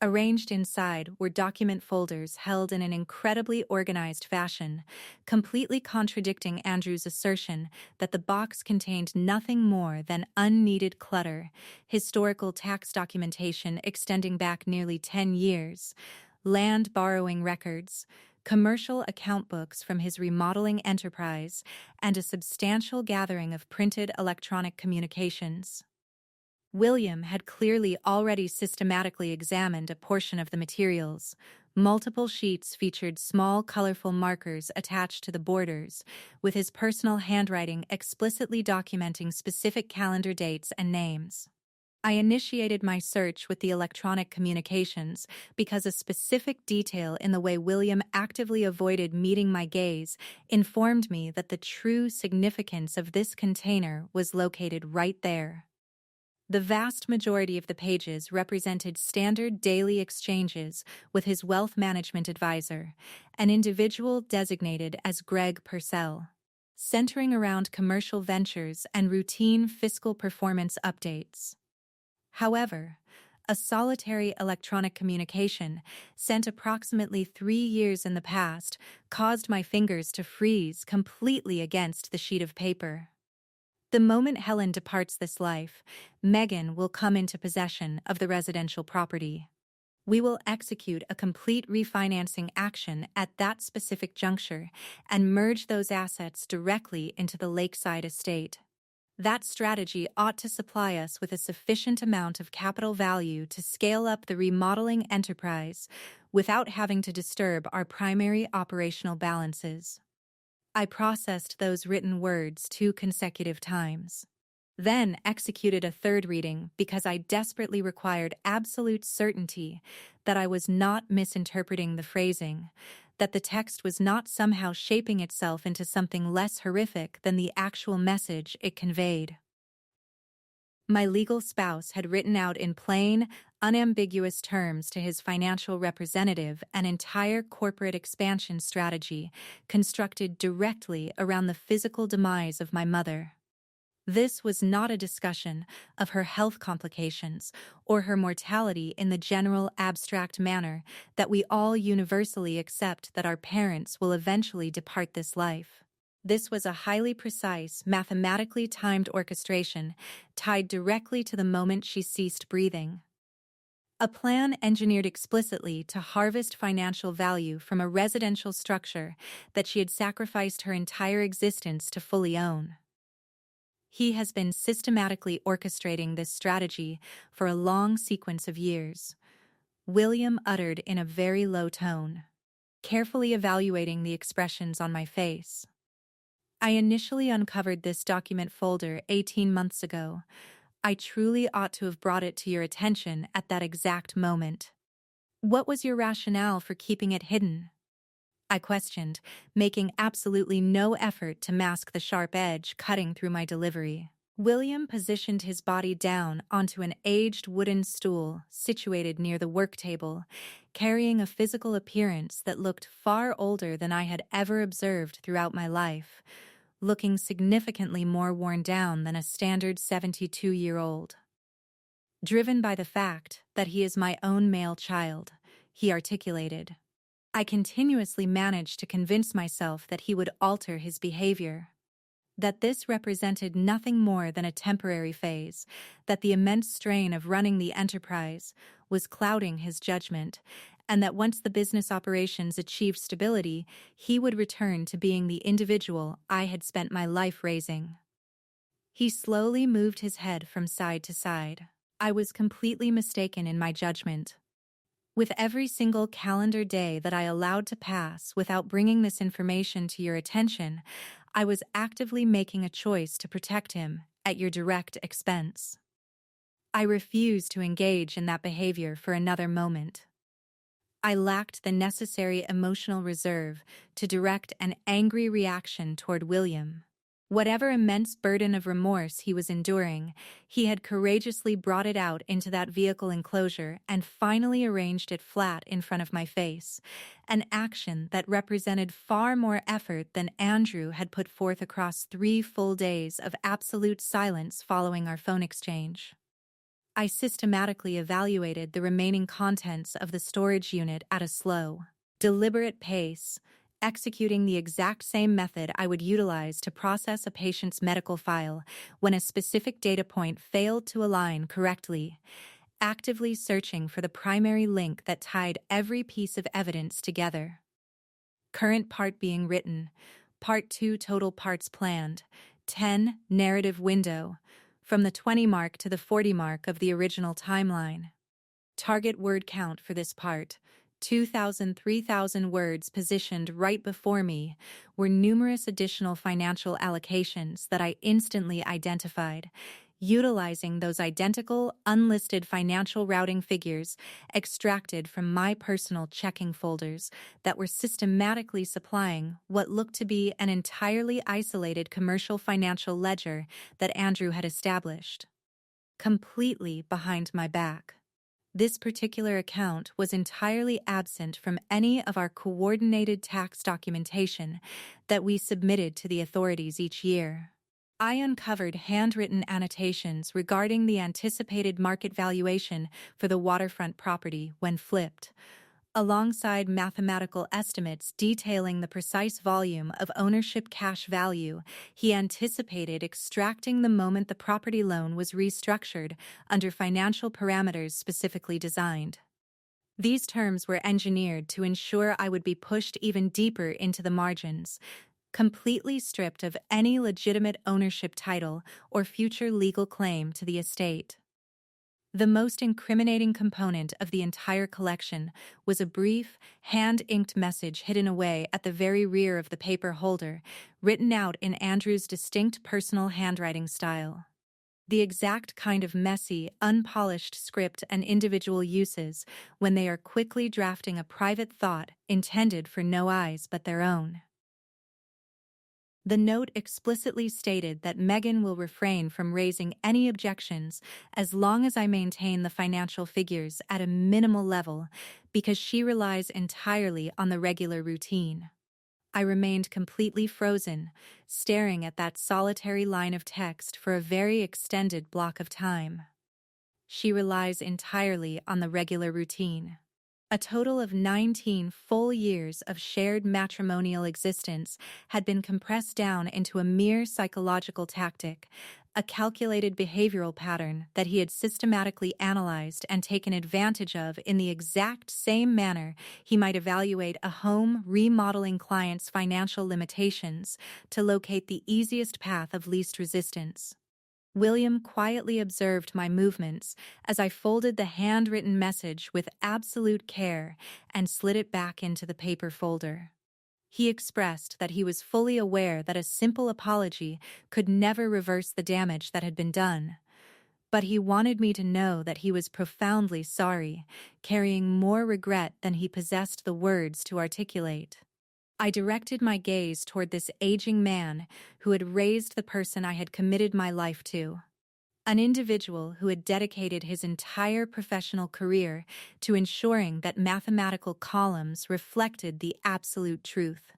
Speaker 1: Arranged inside were document folders held in an incredibly organized fashion, completely contradicting Andrew's assertion that the box contained nothing more than unneeded clutter, historical tax documentation extending back nearly 10 years, land borrowing records, commercial account books from his remodeling enterprise, and a substantial gathering of printed electronic communications. William had clearly already systematically examined a portion of the materials. Multiple sheets featured small, colorful markers attached to the borders, with his personal handwriting explicitly documenting specific calendar dates and names. I initiated my search with the electronic communications because a specific detail in the way William actively avoided meeting my gaze informed me that the true significance of this container was located right there. The vast majority of the pages represented standard daily exchanges with his wealth management advisor, an individual designated as Greg Purcell, centering around commercial ventures and routine fiscal performance updates. However, a solitary electronic communication sent approximately 3 years in the past caused my fingers to freeze completely against the sheet of paper. The moment Helen departs this life, Megan will come into possession of the residential property. We will execute a complete refinancing action at that specific juncture and merge those assets directly into the lakeside estate. That strategy ought to supply us with a sufficient amount of capital value to scale up the remodeling enterprise without having to disturb our primary operational balances. I processed those written words 2 consecutive times. Then executed a third reading because I desperately required absolute certainty that I was not misinterpreting the phrasing, that the text was not somehow shaping itself into something less horrific than the actual message it conveyed. My legal spouse had written out in plain, unambiguous terms to his financial representative an entire corporate expansion strategy constructed directly around the physical demise of my mother. This was not a discussion of her health complications or her mortality in the general abstract manner that we all universally accept that our parents will eventually depart this life. This was a highly precise, mathematically timed orchestration tied directly to the moment she ceased breathing. A plan engineered explicitly to harvest financial value from a residential structure that she had sacrificed her entire existence to fully own. He has been systematically orchestrating this strategy for a long sequence of years, William uttered in a very low tone, carefully evaluating the expressions on my face. I initially uncovered this document folder 18 months ago. I truly ought to have brought it to your attention at that exact moment. What was your rationale for keeping it hidden? I questioned, making absolutely no effort to mask the sharp edge cutting through my delivery. William positioned his body down onto an aged wooden stool situated near the work table, carrying a physical appearance that looked far older than I had ever observed throughout my life, looking significantly more worn down than a standard 72-year-old. Driven by the fact that he is my own male child, he articulated. I continuously managed to convince myself that he would alter his behavior, that this represented nothing more than a temporary phase, that the immense strain of running the enterprise was clouding his judgment, and that once the business operations achieved stability, he would return to being the individual I had spent my life raising. He slowly moved his head from side to side. I was completely mistaken in my judgment. With every single calendar day that I allowed to pass without bringing this information to your attention, I was actively making a choice to protect him at your direct expense. I refused to engage in that behavior for another moment. I lacked the necessary emotional reserve to direct an angry reaction toward William. Whatever immense burden of remorse he was enduring, he had courageously brought it out into that vehicle enclosure and finally arranged it flat in front of my face, an action that represented far more effort than Andrew had put forth across 3 full days of absolute silence following our phone exchange. I systematically evaluated the remaining contents of the storage unit at a slow, deliberate pace, executing the exact same method I would utilize to process a patient's medical file when a specific data point failed to align correctly, actively searching for the primary link that tied every piece of evidence together. Current part being written, Part 2 total parts planned, 10 narrative window, from the 20 mark to the 40 mark of the original timeline. Target word count for this part, 2,000, 3,000 words positioned right before me, were numerous additional financial allocations that I instantly identified, utilizing those identical, unlisted financial routing figures extracted from my personal checking folders that were systematically supplying what looked to be an entirely isolated commercial financial ledger that Andrew had established, completely behind my back. This particular account was entirely absent from any of our coordinated tax documentation that we submitted to the authorities each year. I uncovered handwritten annotations regarding the anticipated market valuation for the waterfront property when flipped, alongside mathematical estimates detailing the precise volume of ownership cash value he anticipated extracting the moment the property loan was restructured under financial parameters specifically designed. These terms were engineered to ensure I would be pushed even deeper into the margins, completely stripped of any legitimate ownership title or future legal claim to the estate. The most incriminating component of the entire collection was a brief, hand-inked message hidden away at the very rear of the paper holder, written out in Andrew's distinct personal handwriting style. The exact kind of messy, unpolished script and individual uses when they are quickly drafting a private thought intended for no eyes but their own. The note explicitly stated that Megan will refrain from raising any objections as long as I maintain the financial figures at a minimal level because she relies entirely on the regular routine. I remained completely frozen, staring at that solitary line of text for a very extended block of time. She relies entirely on the regular routine. A total of 19 full years of shared matrimonial existence had been compressed down into a mere psychological tactic, a calculated behavioral pattern that he had systematically analyzed and taken advantage of in the exact same manner he might evaluate a home remodeling client's financial limitations to locate the easiest path of least resistance. William quietly observed my movements as I folded the handwritten message with absolute care and slid it back into the paper folder. He expressed that he was fully aware that a simple apology could never reverse the damage that had been done, but he wanted me to know that he was profoundly sorry, carrying more regret than he possessed the words to articulate. I directed my gaze toward this aging man who had raised the person I had committed my life to. An individual who had dedicated his entire professional career to ensuring that mathematical columns reflected the absolute truth,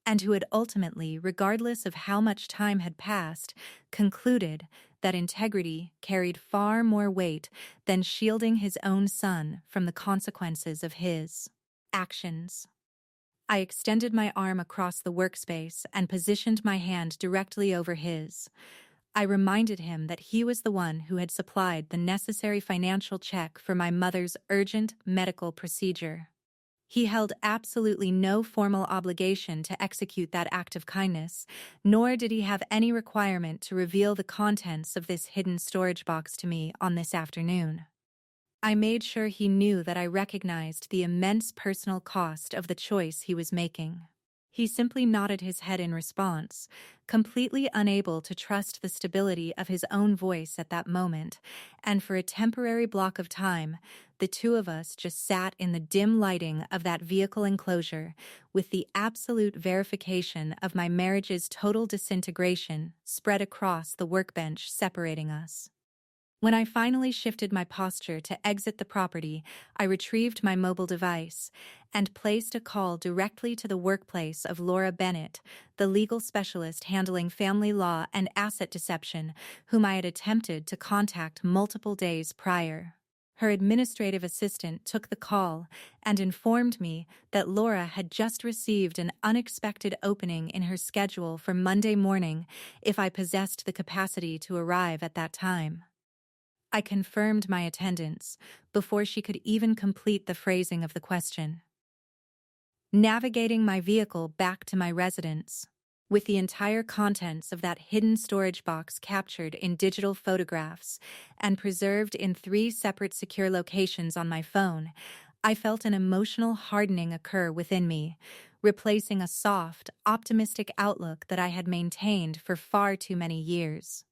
Speaker 1: and who had ultimately, regardless of how much time had passed, concluded that integrity carried far more weight than shielding his own son from the consequences of his actions. I extended my arm across the workspace and positioned my hand directly over his. I reminded him that he was the one who had supplied the necessary financial check for my mother's urgent medical procedure. He held absolutely no formal obligation to execute that act of kindness, nor did he have any requirement to reveal the contents of this hidden storage box to me on this afternoon. I made sure he knew that I recognized the immense personal cost of the choice he was making. He simply nodded his head in response, completely unable to trust the stability of his own voice at that moment, and for a temporary block of time, the two of us just sat in the dim lighting of that vehicle enclosure, with the absolute verification of my marriage's total disintegration spread across the workbench separating us. When I finally shifted my posture to exit the property, I retrieved my mobile device and placed a call directly to the workplace of Laura Bennett, the legal specialist handling family law and asset deception, whom I had attempted to contact multiple days prior. Her administrative assistant took the call and informed me that Laura had just received an unexpected opening in her schedule for Monday morning if I possessed the capacity to arrive at that time. I confirmed my attendance before she could even complete the phrasing of the question. Navigating my vehicle back to my residence, with the entire contents of that hidden storage box captured in digital photographs and preserved in 3 separate secure locations on my phone, I felt an emotional hardening occur within me, replacing a soft, optimistic outlook that I had maintained for far too many years.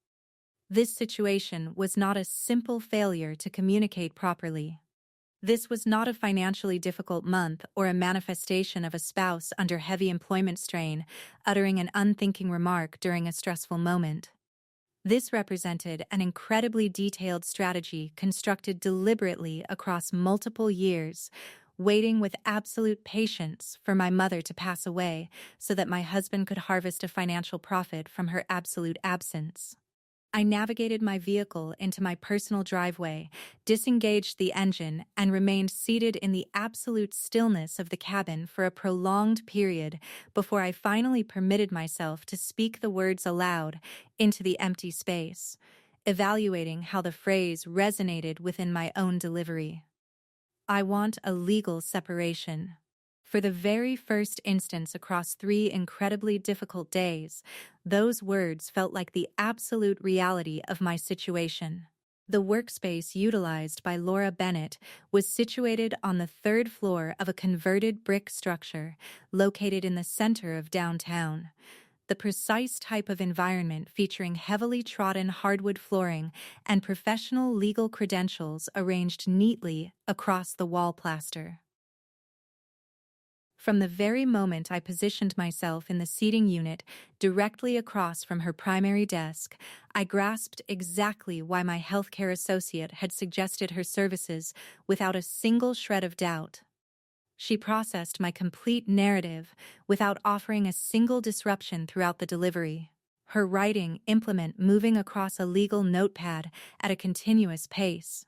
Speaker 1: This situation was not a simple failure to communicate properly. This was not a financially difficult month or a manifestation of a spouse under heavy employment strain uttering an unthinking remark during a stressful moment. This represented an incredibly detailed strategy constructed deliberately across multiple years, waiting with absolute patience for my mother to pass away so that my husband could harvest a financial profit from her absolute absence. I navigated my vehicle into my personal driveway, disengaged the engine, and remained seated in the absolute stillness of the cabin for a prolonged period before I finally permitted myself to speak the words aloud into the empty space, evaluating how the phrase resonated within my own delivery. I want a legal separation. For the very first instance across 3 incredibly difficult days, those words felt like the absolute reality of my situation. The workspace utilized by Laura Bennett was situated on the 3rd floor of a converted brick structure located in the center of downtown. The precise type of environment featuring heavily trodden hardwood flooring and professional legal credentials arranged neatly across the wall plaster. From the very moment I positioned myself in the seating unit directly across from her primary desk, I grasped exactly why my healthcare associate had suggested her services without a single shred of doubt. She processed my complete narrative without offering a single disruption throughout the delivery, her writing implement moving across a legal notepad at a continuous pace.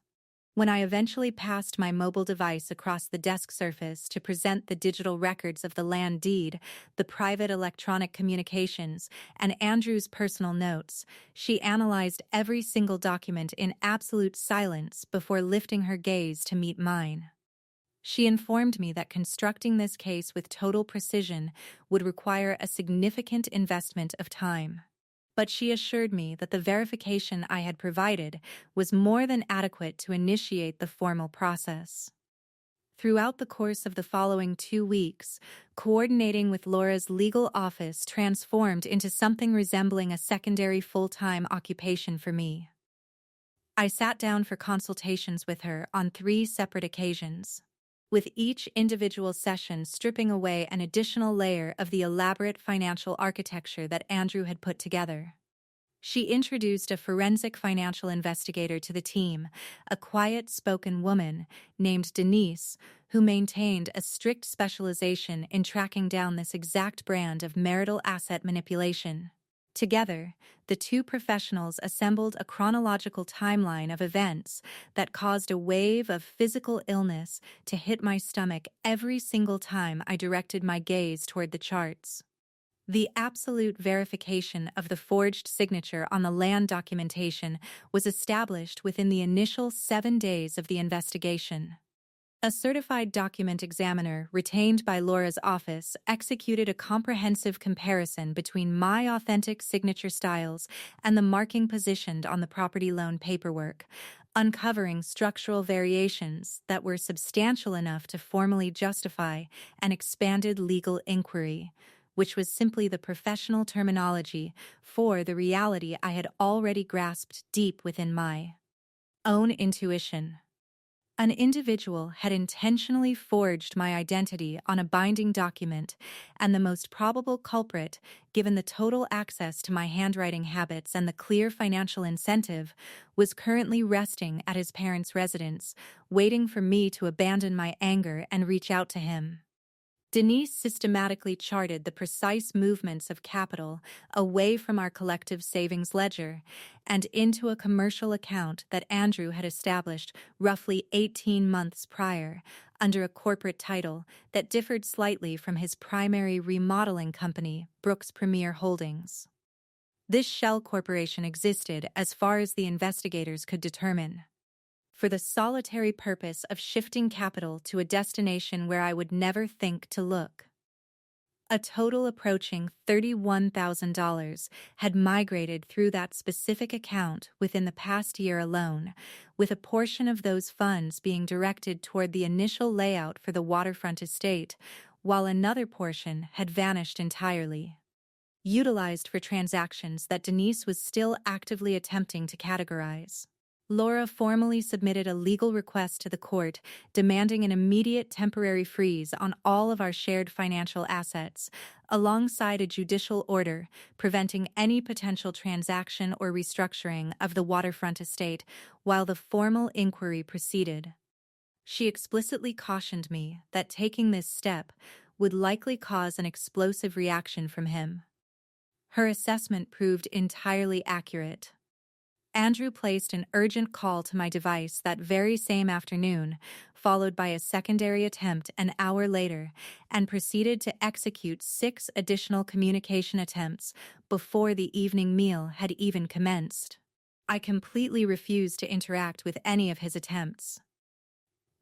Speaker 1: When I eventually passed my mobile device across the desk surface to present the digital records of the land deed, the private electronic communications, and Andrew's personal notes, she analyzed every single document in absolute silence before lifting her gaze to meet mine. She informed me that constructing this case with total precision would require a significant investment of time. But she assured me that the verification I had provided was more than adequate to initiate the formal process. Throughout the course of the following 2 weeks, coordinating with Laura's legal office transformed into something resembling a secondary full-time occupation for me. I sat down for consultations with her on 3 separate occasions, with each individual session stripping away an additional layer of the elaborate financial architecture that Andrew had put together. She introduced a forensic financial investigator to the team, a quiet-spoken woman named Denise, who maintained a strict specialization in tracking down this exact brand of marital asset manipulation. Together, the 2 professionals assembled a chronological timeline of events that caused a wave of physical illness to hit my stomach every single time I directed my gaze toward the charts. The absolute verification of the forged signature on the land documentation was established within the initial 7 days of the investigation. A certified document examiner retained by Laura's office executed a comprehensive comparison between my authentic signature styles and the marking positioned on the property loan paperwork, uncovering structural variations that were substantial enough to formally justify an expanded legal inquiry, which was simply the professional terminology for the reality I had already grasped deep within my own intuition. An individual had intentionally forged my identity on a binding document, and the most probable culprit, given the total access to my handwriting habits and the clear financial incentive, was currently resting at his parents' residence, waiting for me to abandon my anger and reach out to him. Denise systematically charted the precise movements of capital away from our collective savings ledger and into a commercial account that Andrew had established roughly 18 months prior under a corporate title that differed slightly from his primary remodeling company, Brooks Premier Holdings. This shell corporation existed as far as the investigators could determine, for the solitary purpose of shifting capital to a destination where I would never think to look. A total approaching $31,000 had migrated through that specific account within the past year alone, with a portion of those funds being directed toward the initial layout for the waterfront estate, while another portion had vanished entirely, utilized for transactions that Denise was still actively attempting to categorize. Laura formally submitted a legal request to the court demanding an immediate temporary freeze on all of our shared financial assets, alongside a judicial order preventing any potential transaction or restructuring of the waterfront estate while the formal inquiry proceeded. She explicitly cautioned me that taking this step would likely cause an explosive reaction from him. Her assessment proved entirely accurate. Andrew placed an urgent call to my device that very same afternoon, followed by a secondary attempt an hour later, and proceeded to execute 6 additional communication attempts before the evening meal had even commenced. I completely refused to interact with any of his attempts.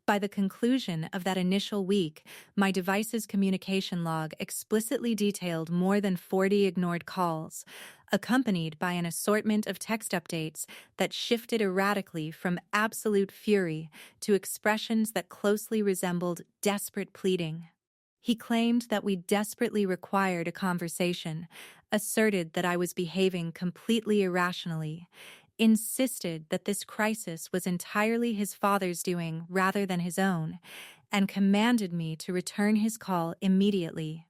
Speaker 1: By the conclusion of that initial week, my device's communication log explicitly detailed more than 40 ignored calls, accompanied by an assortment of text updates that shifted erratically from absolute fury to expressions that closely resembled desperate pleading. He claimed that we desperately required a conversation, asserted that I was behaving completely irrationally, insisted that this crisis was entirely his father's doing rather than his own, and commanded me to return his call immediately.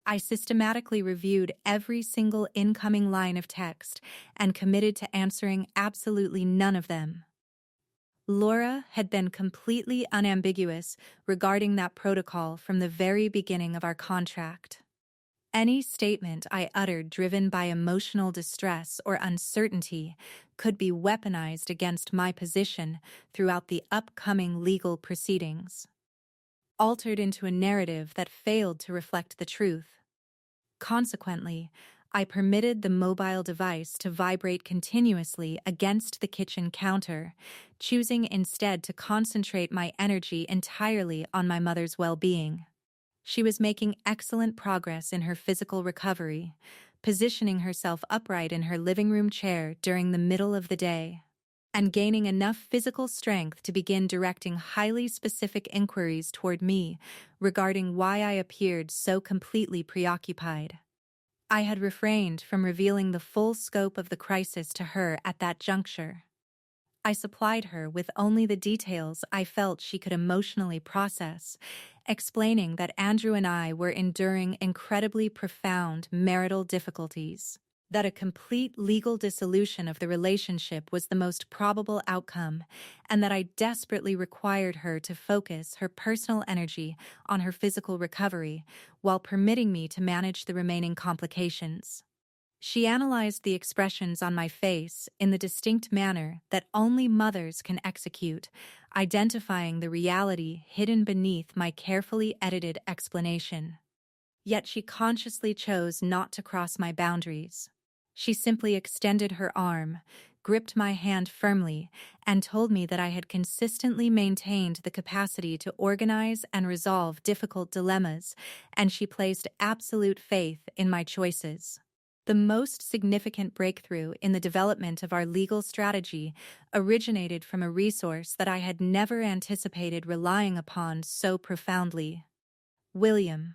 Speaker 1: I systematically reviewed every single incoming line of text and committed to answering absolutely none of them. Laura had been completely unambiguous regarding that protocol from the very beginning of our contract. Any statement I uttered driven by emotional distress or uncertainty could be weaponized against my position throughout the upcoming legal proceedings, altered into a narrative that failed to reflect the truth. Consequently, I permitted the mobile device to vibrate continuously against the kitchen counter, choosing instead to concentrate my energy entirely on my mother's well-being. She was making excellent progress in her physical recovery, positioning herself upright in her living room chair during the middle of the day, and gaining enough physical strength to begin directing highly specific inquiries toward me regarding why I appeared so completely preoccupied. I had refrained from revealing the full scope of the crisis to her at that juncture. I supplied her with only the details I felt she could emotionally process, explaining that Andrew and I were enduring incredibly profound marital difficulties, that a complete legal dissolution of the relationship was the most probable outcome, and that I desperately required her to focus her personal energy on her physical recovery while permitting me to manage the remaining complications. She analyzed the expressions on my face in the distinct manner that only mothers can execute, identifying the reality hidden beneath my carefully edited explanation. Yet she consciously chose not to cross my boundaries. She simply extended her arm, gripped my hand firmly, and told me that I had consistently maintained the capacity to organize and resolve difficult dilemmas, and she placed absolute faith in my choices. The most significant breakthrough in the development of our legal strategy originated from a resource that I had never anticipated relying upon so profoundly. William.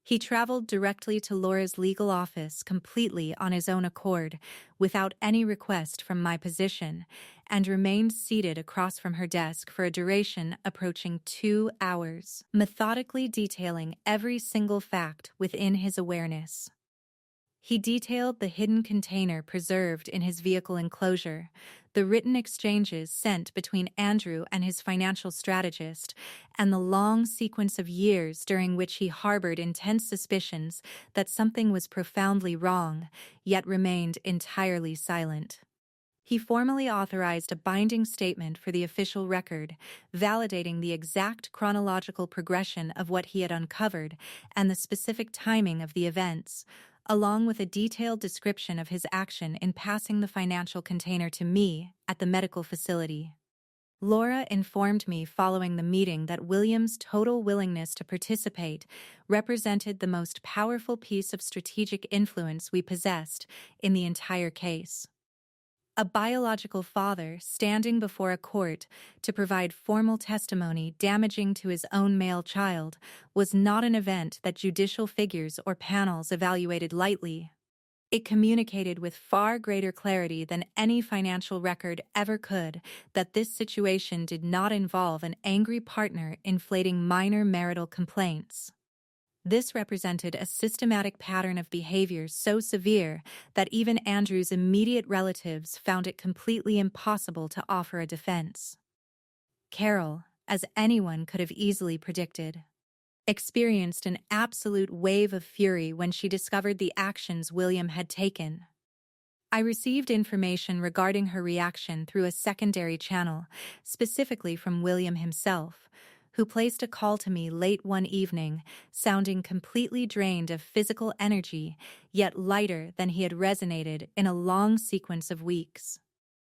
Speaker 1: He traveled directly to Laura's legal office completely on his own accord, without any request from my position, and remained seated across from her desk for a duration approaching 2 hours, methodically detailing every single fact within his awareness. He detailed the hidden container preserved in his vehicle enclosure, the written exchanges sent between Andrew and his financial strategist, and the long sequence of years during which he harbored intense suspicions that something was profoundly wrong, yet remained entirely silent. He formally authorized a binding statement for the official record, validating the exact chronological progression of what he had uncovered and the specific timing of the events, along with a detailed description of his action in passing the financial container to me at the medical facility. Laura informed me following the meeting that William's total willingness to participate represented the most powerful piece of strategic influence we possessed in the entire case. A biological father standing before a court to provide formal testimony damaging to his own male child was not an event that judicial figures or panels evaluated lightly. It communicated with far greater clarity than any financial record ever could that this situation did not involve an angry partner inflating minor marital complaints. This represented a systematic pattern of behavior so severe that even Andrew's immediate relatives found it completely impossible to offer a defense. Carol, as anyone could have easily predicted, experienced an absolute wave of fury when she discovered the actions William had taken. I received information regarding her reaction through a secondary channel, specifically from William himself, who placed a call to me late one evening, sounding completely drained of physical energy, yet lighter than he had resonated in a long sequence of weeks.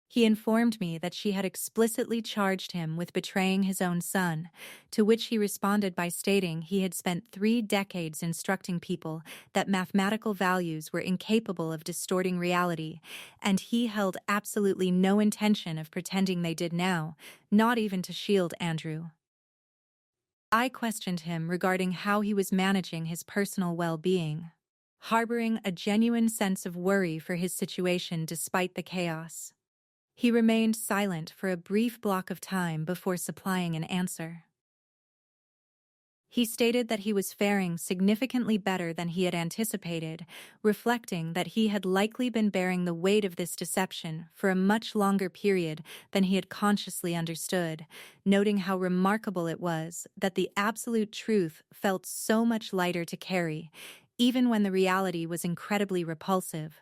Speaker 1: He informed me that she had explicitly charged him with betraying his own son, to which he responded by stating he had spent 3 decades instructing people that mathematical values were incapable of distorting reality, and he held absolutely no intention of pretending they did now, not even to shield Andrew. I questioned him regarding how he was managing his personal well-being, harboring a genuine sense of worry for his situation despite the chaos. He remained silent for a brief block of time before supplying an answer. He stated that he was faring significantly better than he had anticipated, reflecting that he had likely been bearing the weight of this deception for a much longer period than he had consciously understood, noting how remarkable it was that the absolute truth felt so much lighter to carry, even when the reality was incredibly repulsive.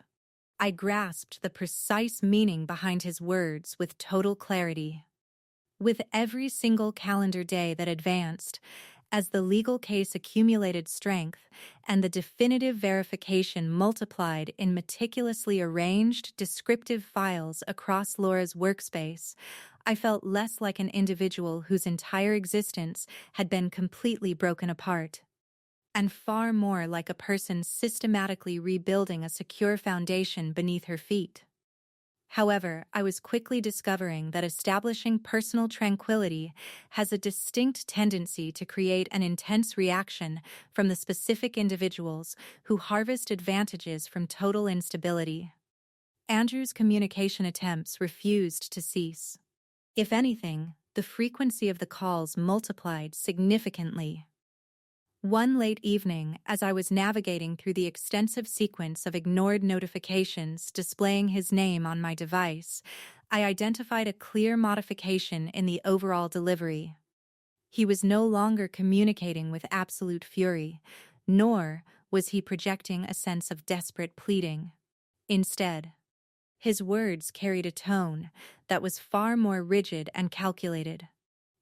Speaker 1: I grasped the precise meaning behind his words with total clarity. With every single calendar day that advanced, as the legal case accumulated strength and the definitive verification multiplied in meticulously arranged, descriptive files across Laura's workspace, I felt less like an individual whose entire existence had been completely broken apart, and far more like a person systematically rebuilding a secure foundation beneath her feet. However, I was quickly discovering that establishing personal tranquility has a distinct tendency to create an intense reaction from the specific individuals who harvest advantages from total instability. Andrew's communication attempts refused to cease. If anything, the frequency of the calls multiplied significantly. One late evening, as I was navigating through the extensive sequence of ignored notifications displaying his name on my device, I identified a clear modification in the overall delivery. He was no longer communicating with absolute fury, nor was he projecting a sense of desperate pleading. Instead, his words carried a tone that was far more rigid and calculated.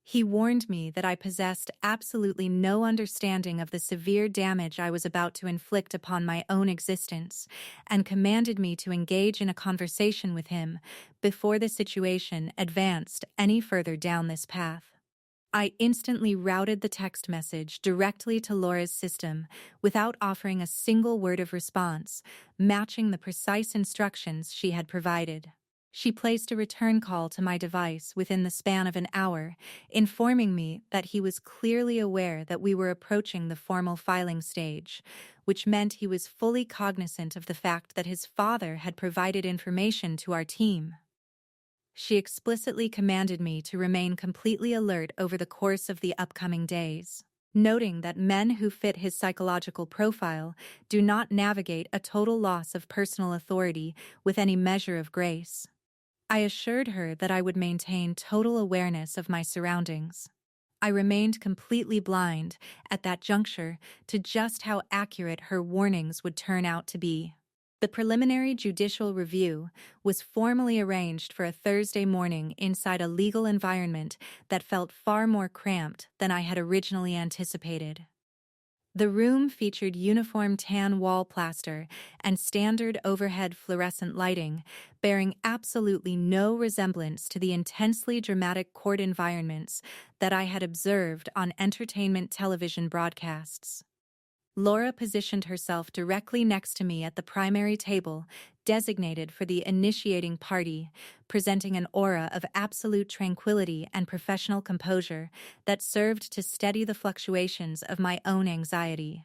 Speaker 1: He warned me that I possessed absolutely no understanding of the severe damage I was about to inflict upon my own existence, and commanded me to engage in a conversation with him before the situation advanced any further down this path. I instantly routed the text message directly to Laura's system without offering a single word of response, matching the precise instructions she had provided. She placed a return call to my device within the span of an hour, informing me that he was clearly aware that we were approaching the formal filing stage, which meant he was fully cognizant of the fact that his father had provided information to our team. She explicitly commanded me to remain completely alert over the course of the upcoming days, noting that men who fit his psychological profile do not navigate a total loss of personal authority with any measure of grace. I assured her that I would maintain total awareness of my surroundings. I remained completely blind at that juncture to just how accurate her warnings would turn out to be. The preliminary judicial review was formally arranged for a Thursday morning inside a legal environment that felt far more cramped than I had originally anticipated. The room featured uniform tan wall plaster and standard overhead fluorescent lighting, bearing absolutely no resemblance to the intensely dramatic court environments that I had observed on entertainment television broadcasts. Laura positioned herself directly next to me at the primary table, designated for the initiating party, presenting an aura of absolute tranquility and professional composure that served to steady the fluctuations of my own anxiety.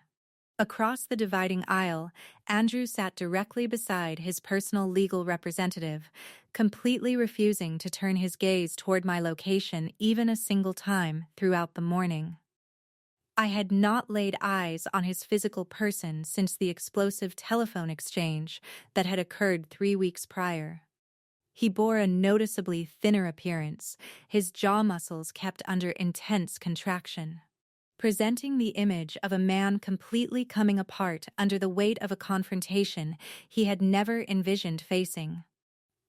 Speaker 1: Across the dividing aisle, Andrew sat directly beside his personal legal representative, completely refusing to turn his gaze toward my location even a single time throughout the morning. I had not laid eyes on his physical person since the explosive telephone exchange that had occurred 3 weeks prior. He bore a noticeably thinner appearance, his jaw muscles kept under intense contraction, presenting the image of a man completely coming apart under the weight of a confrontation he had never envisioned facing.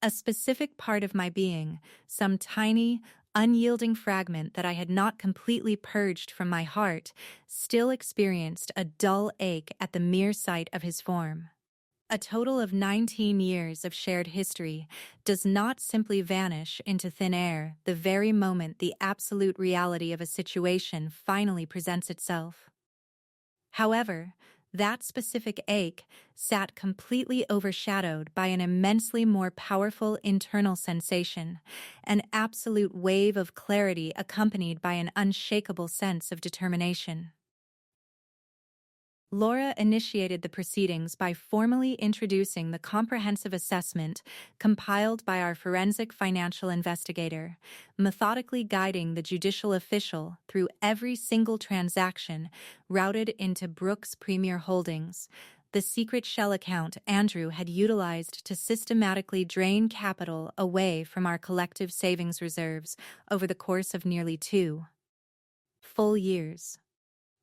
Speaker 1: A specific part of my being, some tiny, unyielding fragment that I had not completely purged from my heart, still experienced a dull ache at the mere sight of his form. A total of 19 years of shared history does not simply vanish into thin air the very moment the absolute reality of a situation finally presents itself. However, that specific ache sat completely overshadowed by an immensely more powerful internal sensation, an absolute wave of clarity accompanied by an unshakable sense of determination. Laura initiated the proceedings by formally introducing the comprehensive assessment compiled by our forensic financial investigator, methodically guiding the judicial official through every single transaction routed into Brooks Premier Holdings, the secret shell account Andrew had utilized to systematically drain capital away from our collective savings reserves over the course of nearly 2 full years.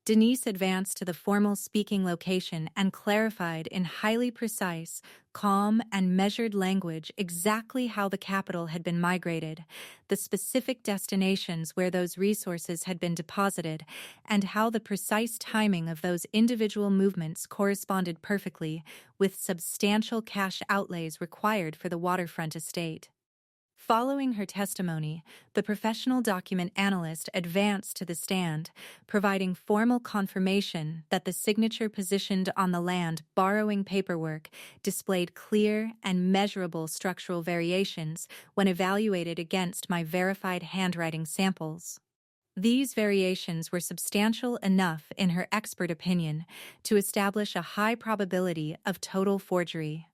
Speaker 1: Denise advanced to the formal speaking location and clarified in highly precise, calm, and measured language exactly how the capital had been migrated, the specific destinations where those resources had been deposited, and how the precise timing of those individual movements corresponded perfectly with substantial cash outlays required for the waterfront estate. Following her testimony, the professional document analyst advanced to the stand, providing formal confirmation that the signature positioned on the land borrowing paperwork displayed clear and measurable structural variations when evaluated against my verified handwriting samples. These variations were substantial enough, in her expert opinion, to establish a high probability of total forgery.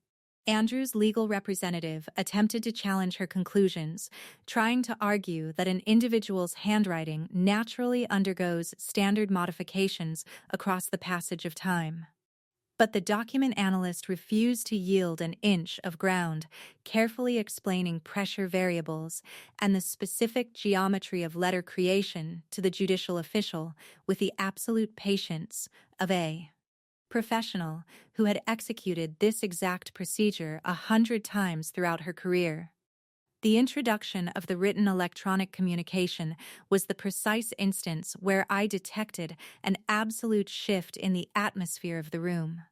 Speaker 1: Andrew's legal representative attempted to challenge her conclusions, trying to argue that an individual's handwriting naturally undergoes standard modifications across the passage of time. But the document analyst refused to yield an inch of ground, carefully explaining pressure variables and the specific geometry of letter creation to the judicial official with the absolute patience of a professional who had executed this exact procedure 100 times throughout her career. The introduction of the written electronic communication was the precise instance where I detected an absolute shift in the atmosphere of the room.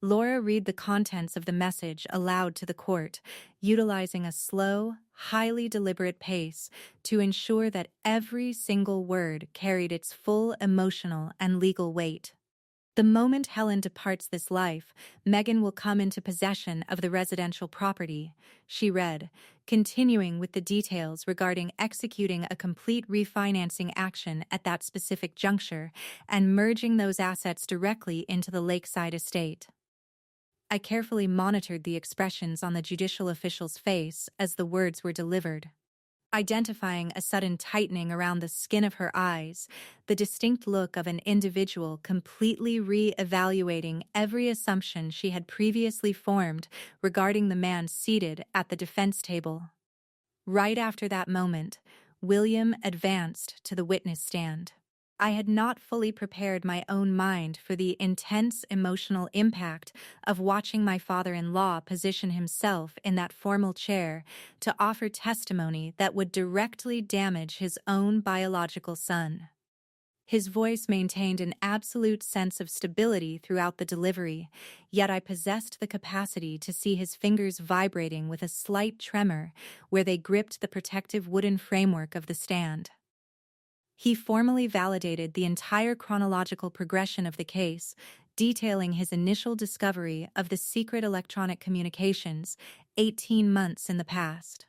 Speaker 1: Laura read the contents of the message aloud to the court, utilizing a slow, highly deliberate pace to ensure that every single word carried its full emotional and legal weight. The moment Helen departs this life, Megan will come into possession of the residential property, she read, continuing with the details regarding executing a complete refinancing action at that specific juncture and merging those assets directly into the lakeside estate. I carefully monitored the expressions on the judicial official's face as the words were delivered, identifying a sudden tightening around the skin of her eyes, the distinct look of an individual completely re-evaluating every assumption she had previously formed regarding the man seated at the defense table. Right after that moment, William advanced to the witness stand. I had not fully prepared my own mind for the intense emotional impact of watching my father-in-law position himself in that formal chair to offer testimony that would directly damage his own biological son. His voice maintained an absolute sense of stability throughout the delivery, yet I possessed the capacity to see his fingers vibrating with a slight tremor where they gripped the protective wooden framework of the stand. He formally validated the entire chronological progression of the case, detailing his initial discovery of the secret electronic communications 18 months in the past.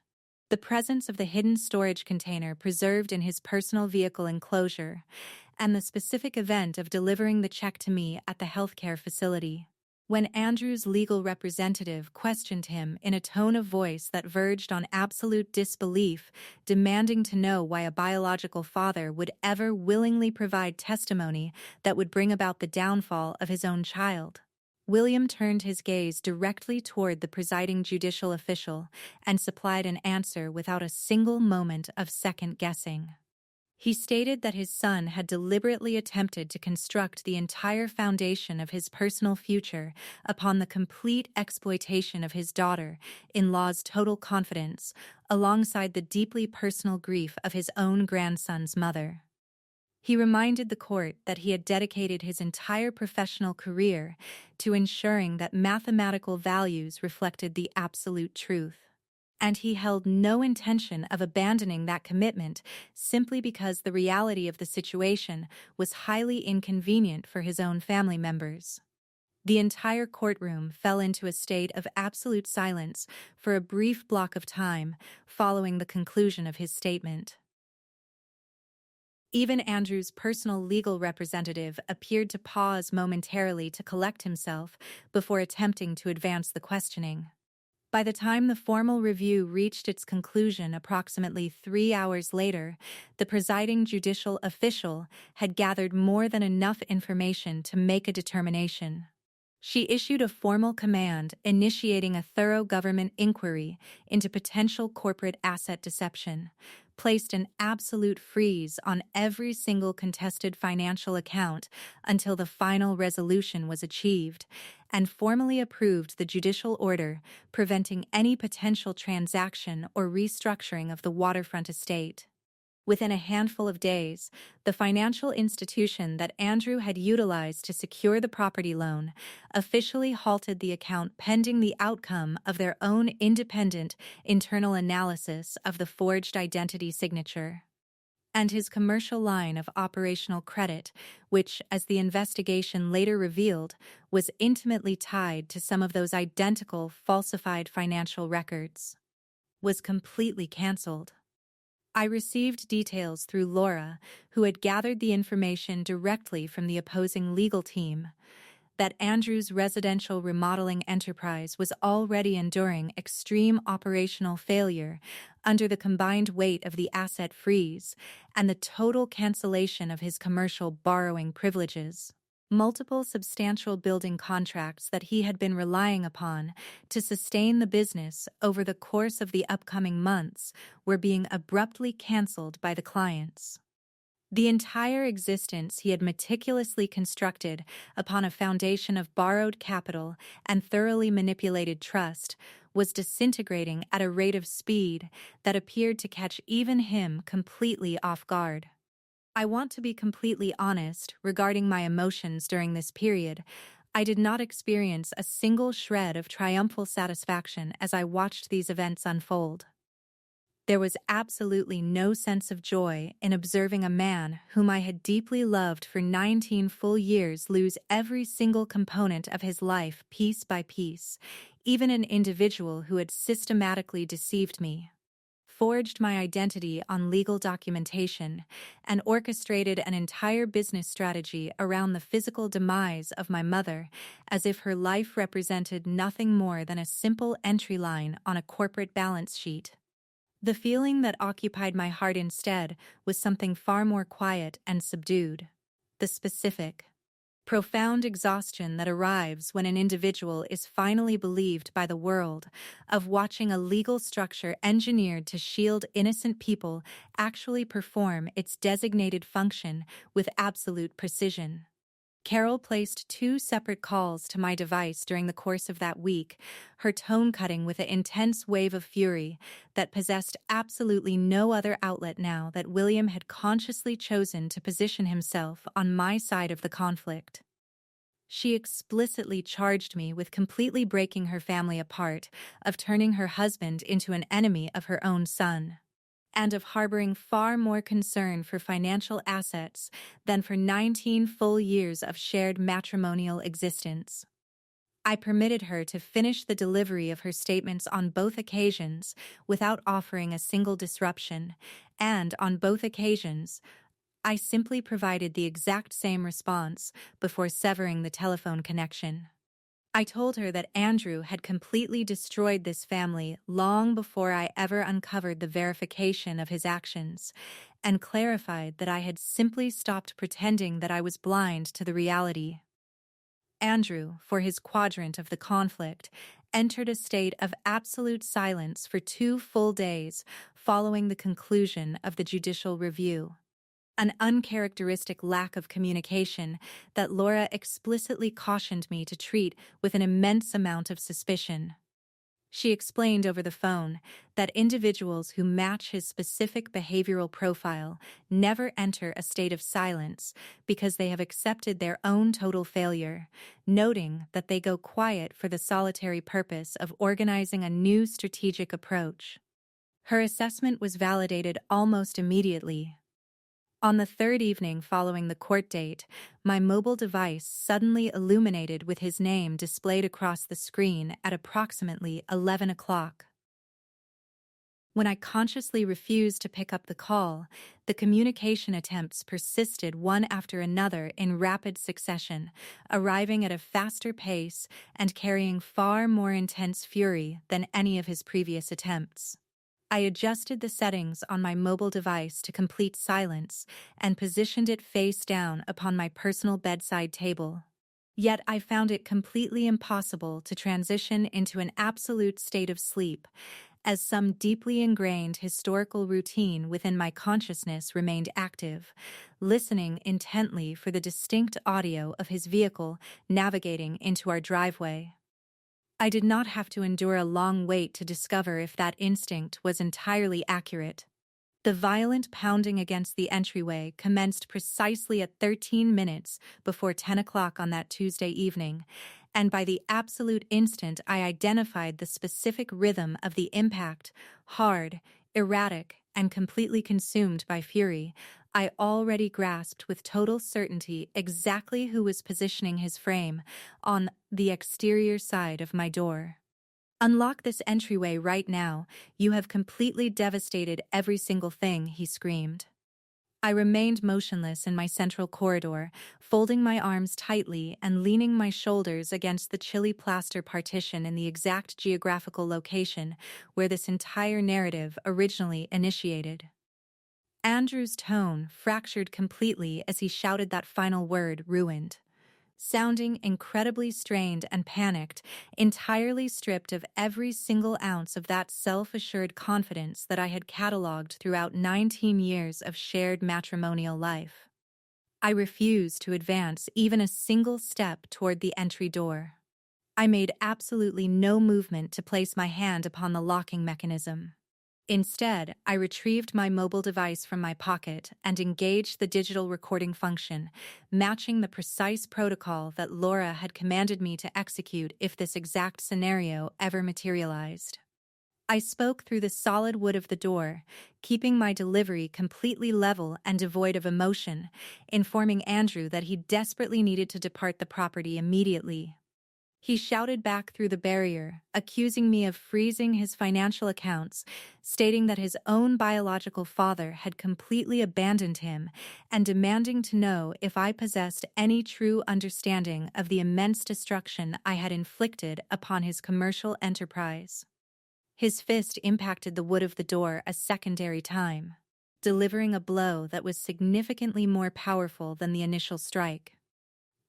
Speaker 1: The presence of the hidden storage container preserved in his personal vehicle enclosure, and the specific event of delivering the check to me at the healthcare facility. When Andrew's legal representative questioned him in a tone of voice that verged on absolute disbelief, demanding to know why a biological father would ever willingly provide testimony that would bring about the downfall of his own child, William turned his gaze directly toward the presiding judicial official and supplied an answer without a single moment of second-guessing. He stated that his son had deliberately attempted to construct the entire foundation of his personal future upon the complete exploitation of his daughter-in-law's total confidence, alongside the deeply personal grief of his own grandson's mother. He reminded the court that he had dedicated his entire professional career to ensuring that mathematical values reflected the absolute truth, and he held no intention of abandoning that commitment simply because the reality of the situation was highly inconvenient for his own family members. The entire courtroom fell into a state of absolute silence for a brief block of time following the conclusion of his statement. Even Andrew's personal legal representative appeared to pause momentarily to collect himself before attempting to advance the questioning. By the time the formal review reached its conclusion approximately 3 hours later, the presiding judicial official had gathered more than enough information to make a determination. She issued a formal command initiating a thorough government inquiry into potential corporate asset deception, placed an absolute freeze on every single contested financial account until the final resolution was achieved, and formally approved the judicial order preventing any potential transaction or restructuring of the waterfront estate. Within a handful of days, the financial institution that Andrew had utilized to secure the property loan officially halted the account pending the outcome of their own independent internal analysis of the forged identity signature. And his commercial line of operational credit, which, as the investigation later revealed, was intimately tied to some of those identical falsified financial records, was completely canceled. I received details through Laura, who had gathered the information directly from the opposing legal team, that Andrew's residential remodeling enterprise was already enduring extreme operational failure under the combined weight of the asset freeze and the total cancellation of his commercial borrowing privileges. Multiple substantial building contracts that he had been relying upon to sustain the business over the course of the upcoming months were being abruptly canceled by the clients. The entire existence he had meticulously constructed upon a foundation of borrowed capital and thoroughly manipulated trust was disintegrating at a rate of speed that appeared to catch even him completely off guard. I want to be completely honest regarding my emotions during this period. I did not experience a single shred of triumphal satisfaction as I watched these events unfold. There was absolutely no sense of joy in observing a man whom I had deeply loved for 19 full years lose every single component of his life piece by piece, even an individual who had systematically deceived me, forged my identity on legal documentation, and orchestrated an entire business strategy around the physical demise of my mother, as if her life represented nothing more than a simple entry line on a corporate balance sheet. The feeling that occupied my heart instead was something far more quiet and subdued. The specific, profound exhaustion that arrives when an individual is finally believed by the world of watching a legal structure engineered to shield innocent people actually perform its designated function with absolute precision. Carol placed 2 separate calls to my device during the course of that week, her tone cutting with an intense wave of fury that possessed absolutely no other outlet now that William had consciously chosen to position himself on my side of the conflict. She explicitly charged me with completely breaking her family apart, of turning her husband into an enemy of her own son, and of harboring far more concern for financial assets than for 19 full years of shared matrimonial existence. I permitted her to finish the delivery of her statements on both occasions without offering a single disruption, and on both occasions, I simply provided the exact same response before severing the telephone connection. I told her that Andrew had completely destroyed this family long before I ever uncovered the verification of his actions, and clarified that I had simply stopped pretending that I was blind to the reality. Andrew, for his quadrant of the conflict, entered a state of absolute silence for 2 full days following the conclusion of the judicial review. An uncharacteristic lack of communication that Laura explicitly cautioned me to treat with an immense amount of suspicion. She explained over the phone that individuals who match his specific behavioral profile never enter a state of silence because they have accepted their own total failure, noting that they go quiet for the solitary purpose of organizing a new strategic approach. Her assessment was validated almost immediately. On the 3rd evening following the court date, my mobile device suddenly illuminated with his name displayed across the screen at approximately 11 o'clock. When I consciously refused to pick up the call, the communication attempts persisted one after another in rapid succession, arriving at a faster pace and carrying far more intense fury than any of his previous attempts. I adjusted the settings on my mobile device to complete silence and positioned it face down upon my personal bedside table. Yet I found it completely impossible to transition into an absolute state of sleep, as some deeply ingrained historical routine within my consciousness remained active, listening intently for the distinct audio of his vehicle navigating into our driveway. I did not have to endure a long wait to discover if that instinct was entirely accurate. The violent pounding against the entryway commenced precisely at 13 minutes before 10 o'clock on that Tuesday evening, and by the absolute instant I identified the specific rhythm of the impact, hard, erratic, and completely consumed by fury, I already grasped with total certainty exactly who was positioning his frame on the exterior side of my door. "Unlock this entryway right now. You have completely devastated every single thing," he screamed. I remained motionless in my central corridor, folding my arms tightly and leaning my shoulders against the chilly plaster partition in the exact geographical location where this entire narrative originally initiated. Andrew's tone fractured completely as he shouted that final word, ruined, sounding incredibly strained and panicked, entirely stripped of every single ounce of that self-assured confidence that I had cataloged throughout 19 years of shared matrimonial life. I refused to advance even a single step toward the entry door. I made absolutely no movement to place my hand upon the locking mechanism. Instead, I retrieved my mobile device from my pocket and engaged the digital recording function, matching the precise protocol that Laura had commanded me to execute if this exact scenario ever materialized. I spoke through the solid wood of the door, keeping my delivery completely level and devoid of emotion, informing Andrew that he desperately needed to depart the property immediately. He shouted back through the barrier, accusing me of freezing his financial accounts, stating that his own biological father had completely abandoned him, and demanding to know if I possessed any true understanding of the immense destruction I had inflicted upon his commercial enterprise. His fist impacted the wood of the door a secondary time, delivering a blow that was significantly more powerful than the initial strike.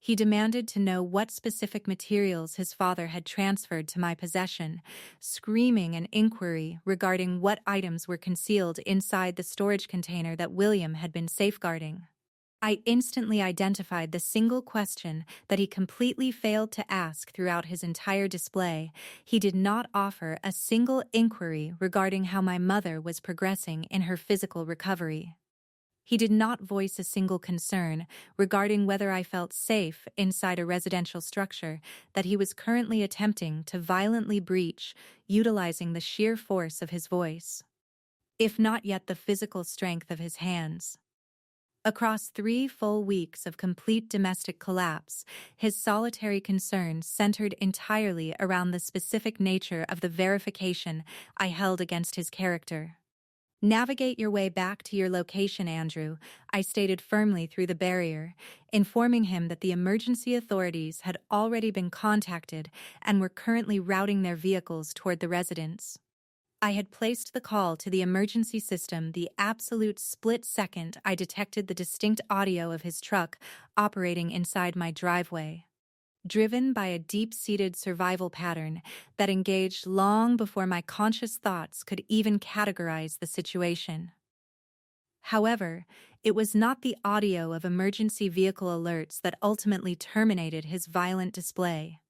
Speaker 1: He demanded to know what specific materials his father had transferred to my possession, screaming an inquiry regarding what items were concealed inside the storage container that William had been safeguarding. I instantly identified the single question that he completely failed to ask throughout his entire display. He did not offer a single inquiry regarding how my mother was progressing in her physical recovery. He did not voice a single concern regarding whether I felt safe inside a residential structure that he was currently attempting to violently breach, utilizing the sheer force of his voice, if not yet the physical strength of his hands. Across 3 full weeks of complete domestic collapse, his solitary concern centered entirely around the specific nature of the verification I held against his character. Navigate your way back to your location, Andrew, I stated firmly through the barrier, informing him that the emergency authorities had already been contacted and were currently routing their vehicles toward the residence. I had placed the call to the emergency system the absolute split second I detected the distinct audio of his truck operating inside my driveway. Driven by a deep-seated survival pattern that engaged long before my conscious thoughts could even categorize the situation. However, it was not the audio of emergency vehicle alerts that ultimately terminated his violent display.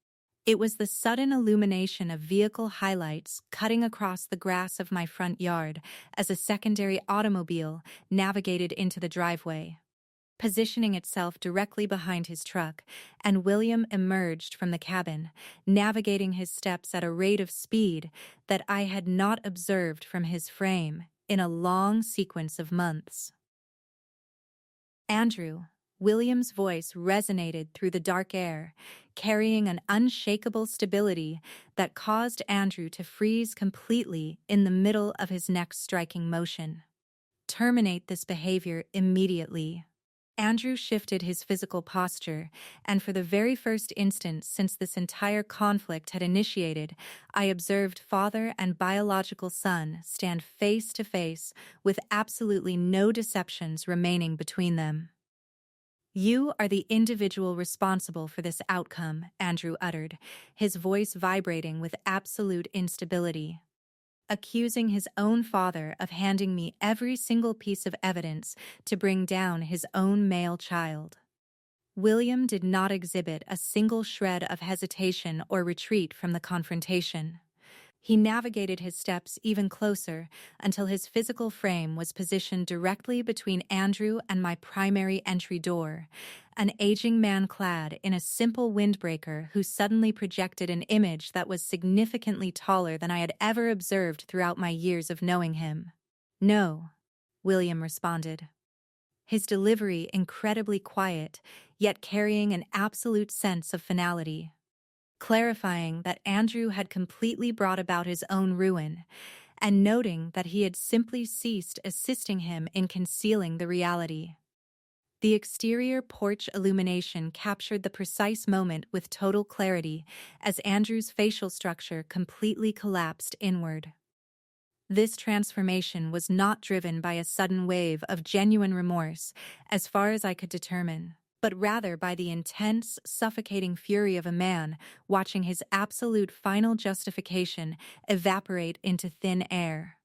Speaker 1: It was the sudden illumination of vehicle highlights cutting across the grass of my front yard as a secondary automobile navigated into the driveway, positioning itself directly behind his truck, and William emerged from the cabin, navigating his steps at a rate of speed that I had not observed from his frame in a long sequence of months. Andrew, William's voice resonated through the dark air, carrying an unshakable stability that caused Andrew to freeze completely in the middle of his next striking motion. Terminate this behavior immediately. Andrew shifted his physical posture, and for the very first instant since this entire conflict had initiated, I observed father and biological son stand face to face with absolutely no deceptions remaining between them. You are the individual responsible for this outcome, Andrew uttered, his voice vibrating with absolute instability, accusing his own father of handing me every single piece of evidence to bring down his own male child. William did not exhibit a single shred of hesitation or retreat from the confrontation. He navigated his steps even closer until his physical frame was positioned directly between Andrew and my primary entry door, an aging man clad in a simple windbreaker who suddenly projected an image that was significantly taller than I had ever observed throughout my years of knowing him. "No," William responded, his delivery incredibly quiet, yet carrying an absolute sense of finality, clarifying that Andrew had completely brought about his own ruin, and noting that he had simply ceased assisting him in concealing the reality. The exterior porch illumination captured the precise moment with total clarity as Andrew's facial structure completely collapsed inward. This transformation was not driven by a sudden wave of genuine remorse, as far as I could determine, but rather by the intense, suffocating fury of a man watching his absolute final justification evaporate into thin air.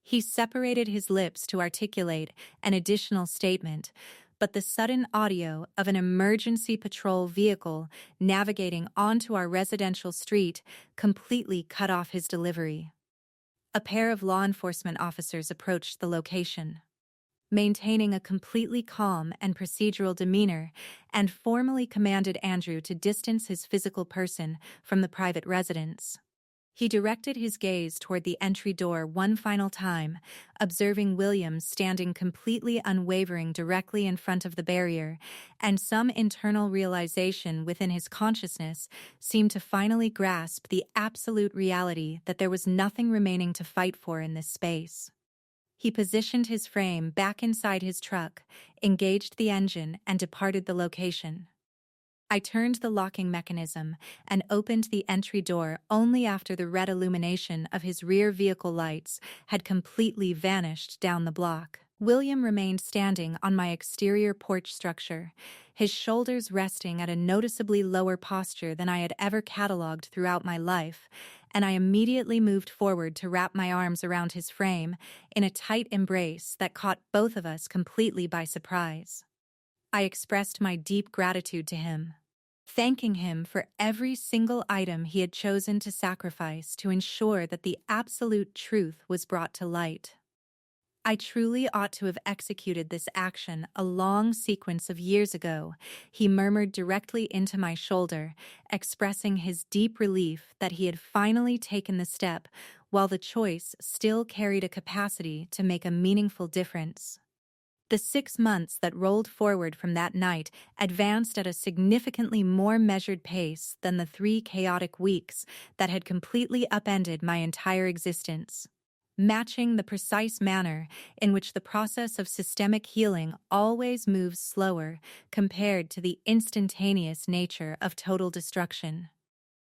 Speaker 1: He separated his lips to articulate an additional statement, but the sudden audio of an emergency patrol vehicle navigating onto our residential street completely cut off his delivery. A pair of law enforcement officers approached the location, maintaining a completely calm and procedural demeanor, and formally commanded Andrew to distance his physical person from the private residence. He directed his gaze toward the entry door one final time, observing William standing completely unwavering directly in front of the barrier, and some internal realization within his consciousness seemed to finally grasp the absolute reality that there was nothing remaining to fight for in this space. He positioned his frame back inside his truck, engaged the engine, and departed the location. I turned the locking mechanism and opened the entry door only after the red illumination of his rear vehicle lights had completely vanished down the block. William remained standing on my exterior porch structure, his shoulders resting at a noticeably lower posture than I had ever catalogued throughout my life, and I immediately moved forward to wrap my arms around his frame in a tight embrace that caught both of us completely by surprise. I expressed my deep gratitude to him, thanking him for every single item he had chosen to sacrifice to ensure that the absolute truth was brought to light. I truly ought to have executed this action a long sequence of years ago, he murmured directly into my shoulder, expressing his deep relief that he had finally taken the step while the choice still carried a capacity to make a meaningful difference. The 6 months that rolled forward from that night advanced at a significantly more measured pace than the 3 chaotic weeks that had completely upended my entire existence, matching the precise manner in which the process of systemic healing always moves slower compared to the instantaneous nature of total destruction.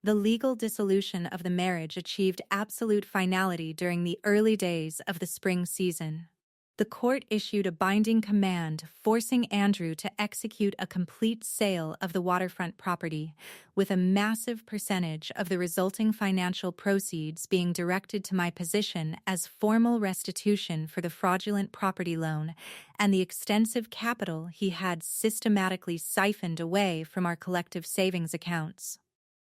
Speaker 1: The legal dissolution of the marriage achieved absolute finality during the early days of the spring season. The court issued a binding command forcing Andrew to execute a complete sale of the waterfront property, with a massive percentage of the resulting financial proceeds being directed to my position as formal restitution for the fraudulent property loan and the extensive capital he had systematically siphoned away from our collective savings accounts.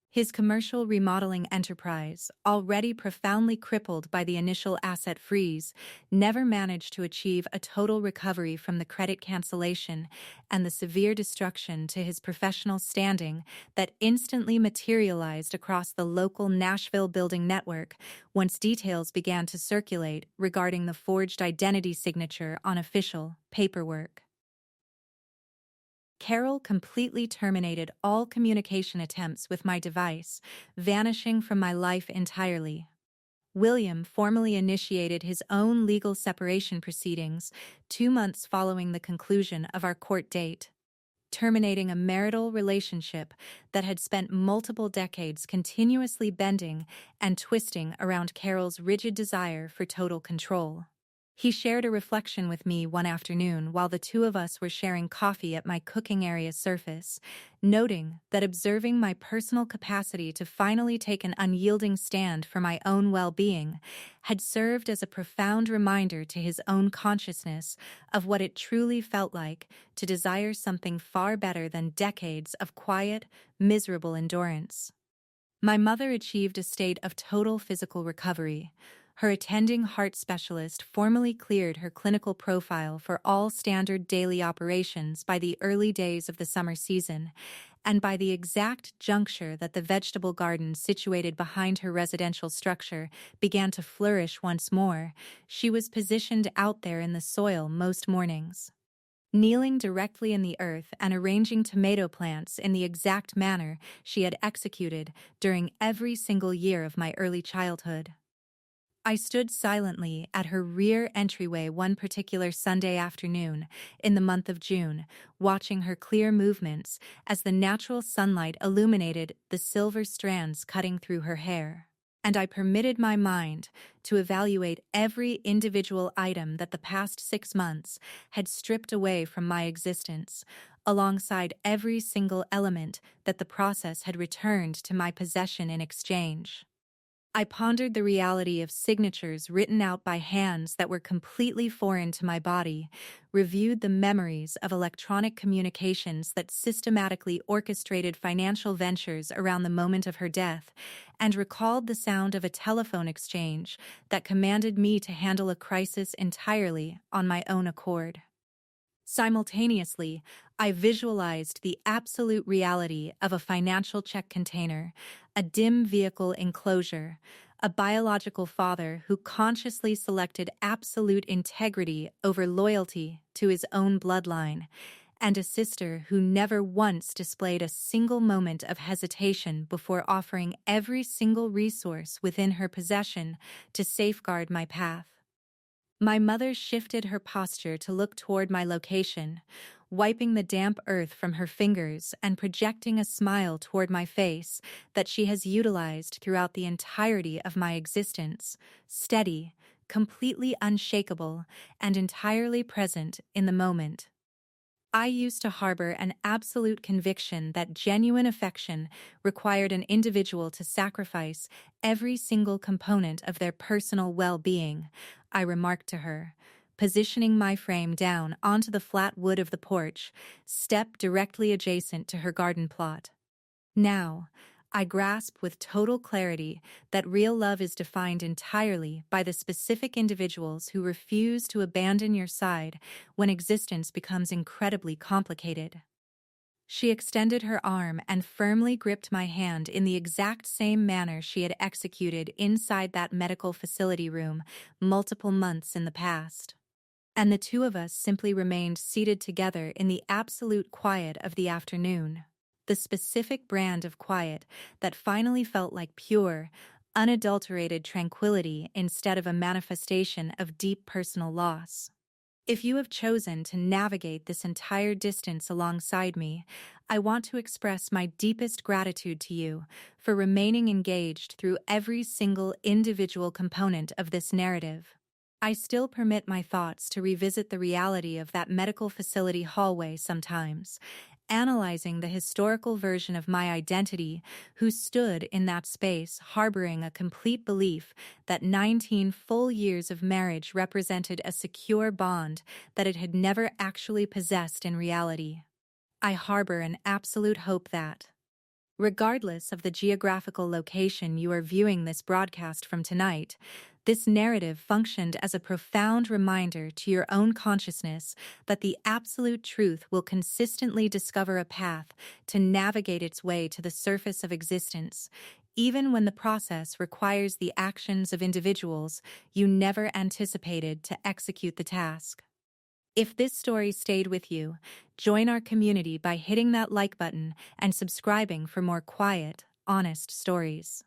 Speaker 1: His commercial remodeling enterprise, already profoundly crippled by the initial asset freeze, never managed to achieve a total recovery from the credit cancellation and the severe destruction to his professional standing that instantly materialized across the local Nashville building network once details began to circulate regarding the forged identity signature on official paperwork. Carol completely terminated all communication attempts with my device, vanishing from my life entirely. William formally initiated his own legal separation proceedings 2 months following the conclusion of our court date, terminating a marital relationship that had spent multiple decades continuously bending and twisting around Carol's rigid desire for total control. He shared a reflection with me one afternoon while the two of us were sharing coffee at my cooking area surface, noting that observing my personal capacity to finally take an unyielding stand for my own well-being had served as a profound reminder to his own consciousness of what it truly felt like to desire something far better than decades of quiet, miserable endurance. My mother achieved a state of total physical recovery. Her attending heart specialist formally cleared her clinical profile for all standard daily operations by the early days of the summer season, and by the exact juncture that the vegetable garden situated behind her residential structure began to flourish once more, she was positioned out there in the soil most mornings, kneeling directly in the earth and arranging tomato plants in the exact manner she had executed during every single year of my early childhood. I stood silently at her rear entryway one particular Sunday afternoon in the month of June, watching her clear movements as the natural sunlight illuminated the silver strands cutting through her hair. And I permitted my mind to evaluate every individual item that the past 6 months had stripped away from my existence, alongside every single element that the process had returned to my possession in exchange. I pondered the reality of signatures written out by hands that were completely foreign to my body, reviewed the memories of electronic communications that systematically orchestrated financial ventures around the moment of her death, and recalled the sound of a telephone exchange that commanded me to handle a crisis entirely on my own accord. Simultaneously, I visualized the absolute reality of a financial check container, a dim vehicle enclosure, a biological father who consciously selected absolute integrity over loyalty to his own bloodline, and a sister who never once displayed a single moment of hesitation before offering every single resource within her possession to safeguard my path. My mother shifted her posture to look toward my location, wiping the damp earth from her fingers and projecting a smile toward my face that she has utilized throughout the entirety of my existence, steady, completely unshakable, and entirely present in the moment. I used to harbor an absolute conviction that genuine affection required an individual to sacrifice every single component of their personal well-being, I remarked to her, positioning my frame down onto the flat wood of the porch, step directly adjacent to her garden plot. Now, I grasp with total clarity that real love is defined entirely by the specific individuals who refuse to abandon your side when existence becomes incredibly complicated. She extended her arm and firmly gripped my hand in the exact same manner she had executed inside that medical facility room multiple months in the past. And the two of us simply remained seated together in the absolute quiet of the afternoon. The specific brand of quiet that finally felt like pure, unadulterated tranquility instead of a manifestation of deep personal loss. If you have chosen to navigate this entire distance alongside me, I want to express my deepest gratitude to you for remaining engaged through every single individual component of this narrative. I still permit my thoughts to revisit the reality of that medical facility hallway sometimes, analyzing the historical version of my identity who stood in that space harboring a complete belief that 19 full years of marriage represented a secure bond that it had never actually possessed in reality. I harbor an absolute hope that, regardless of the geographical location you are viewing this broadcast from tonight, this narrative functioned as a profound reminder to your own consciousness that the absolute truth will consistently discover a path to navigate its way to the surface of existence, even when the process requires the actions of individuals you never anticipated to execute the task. If this story stayed with you, join our community by hitting that like button and subscribing for more quiet, honest stories.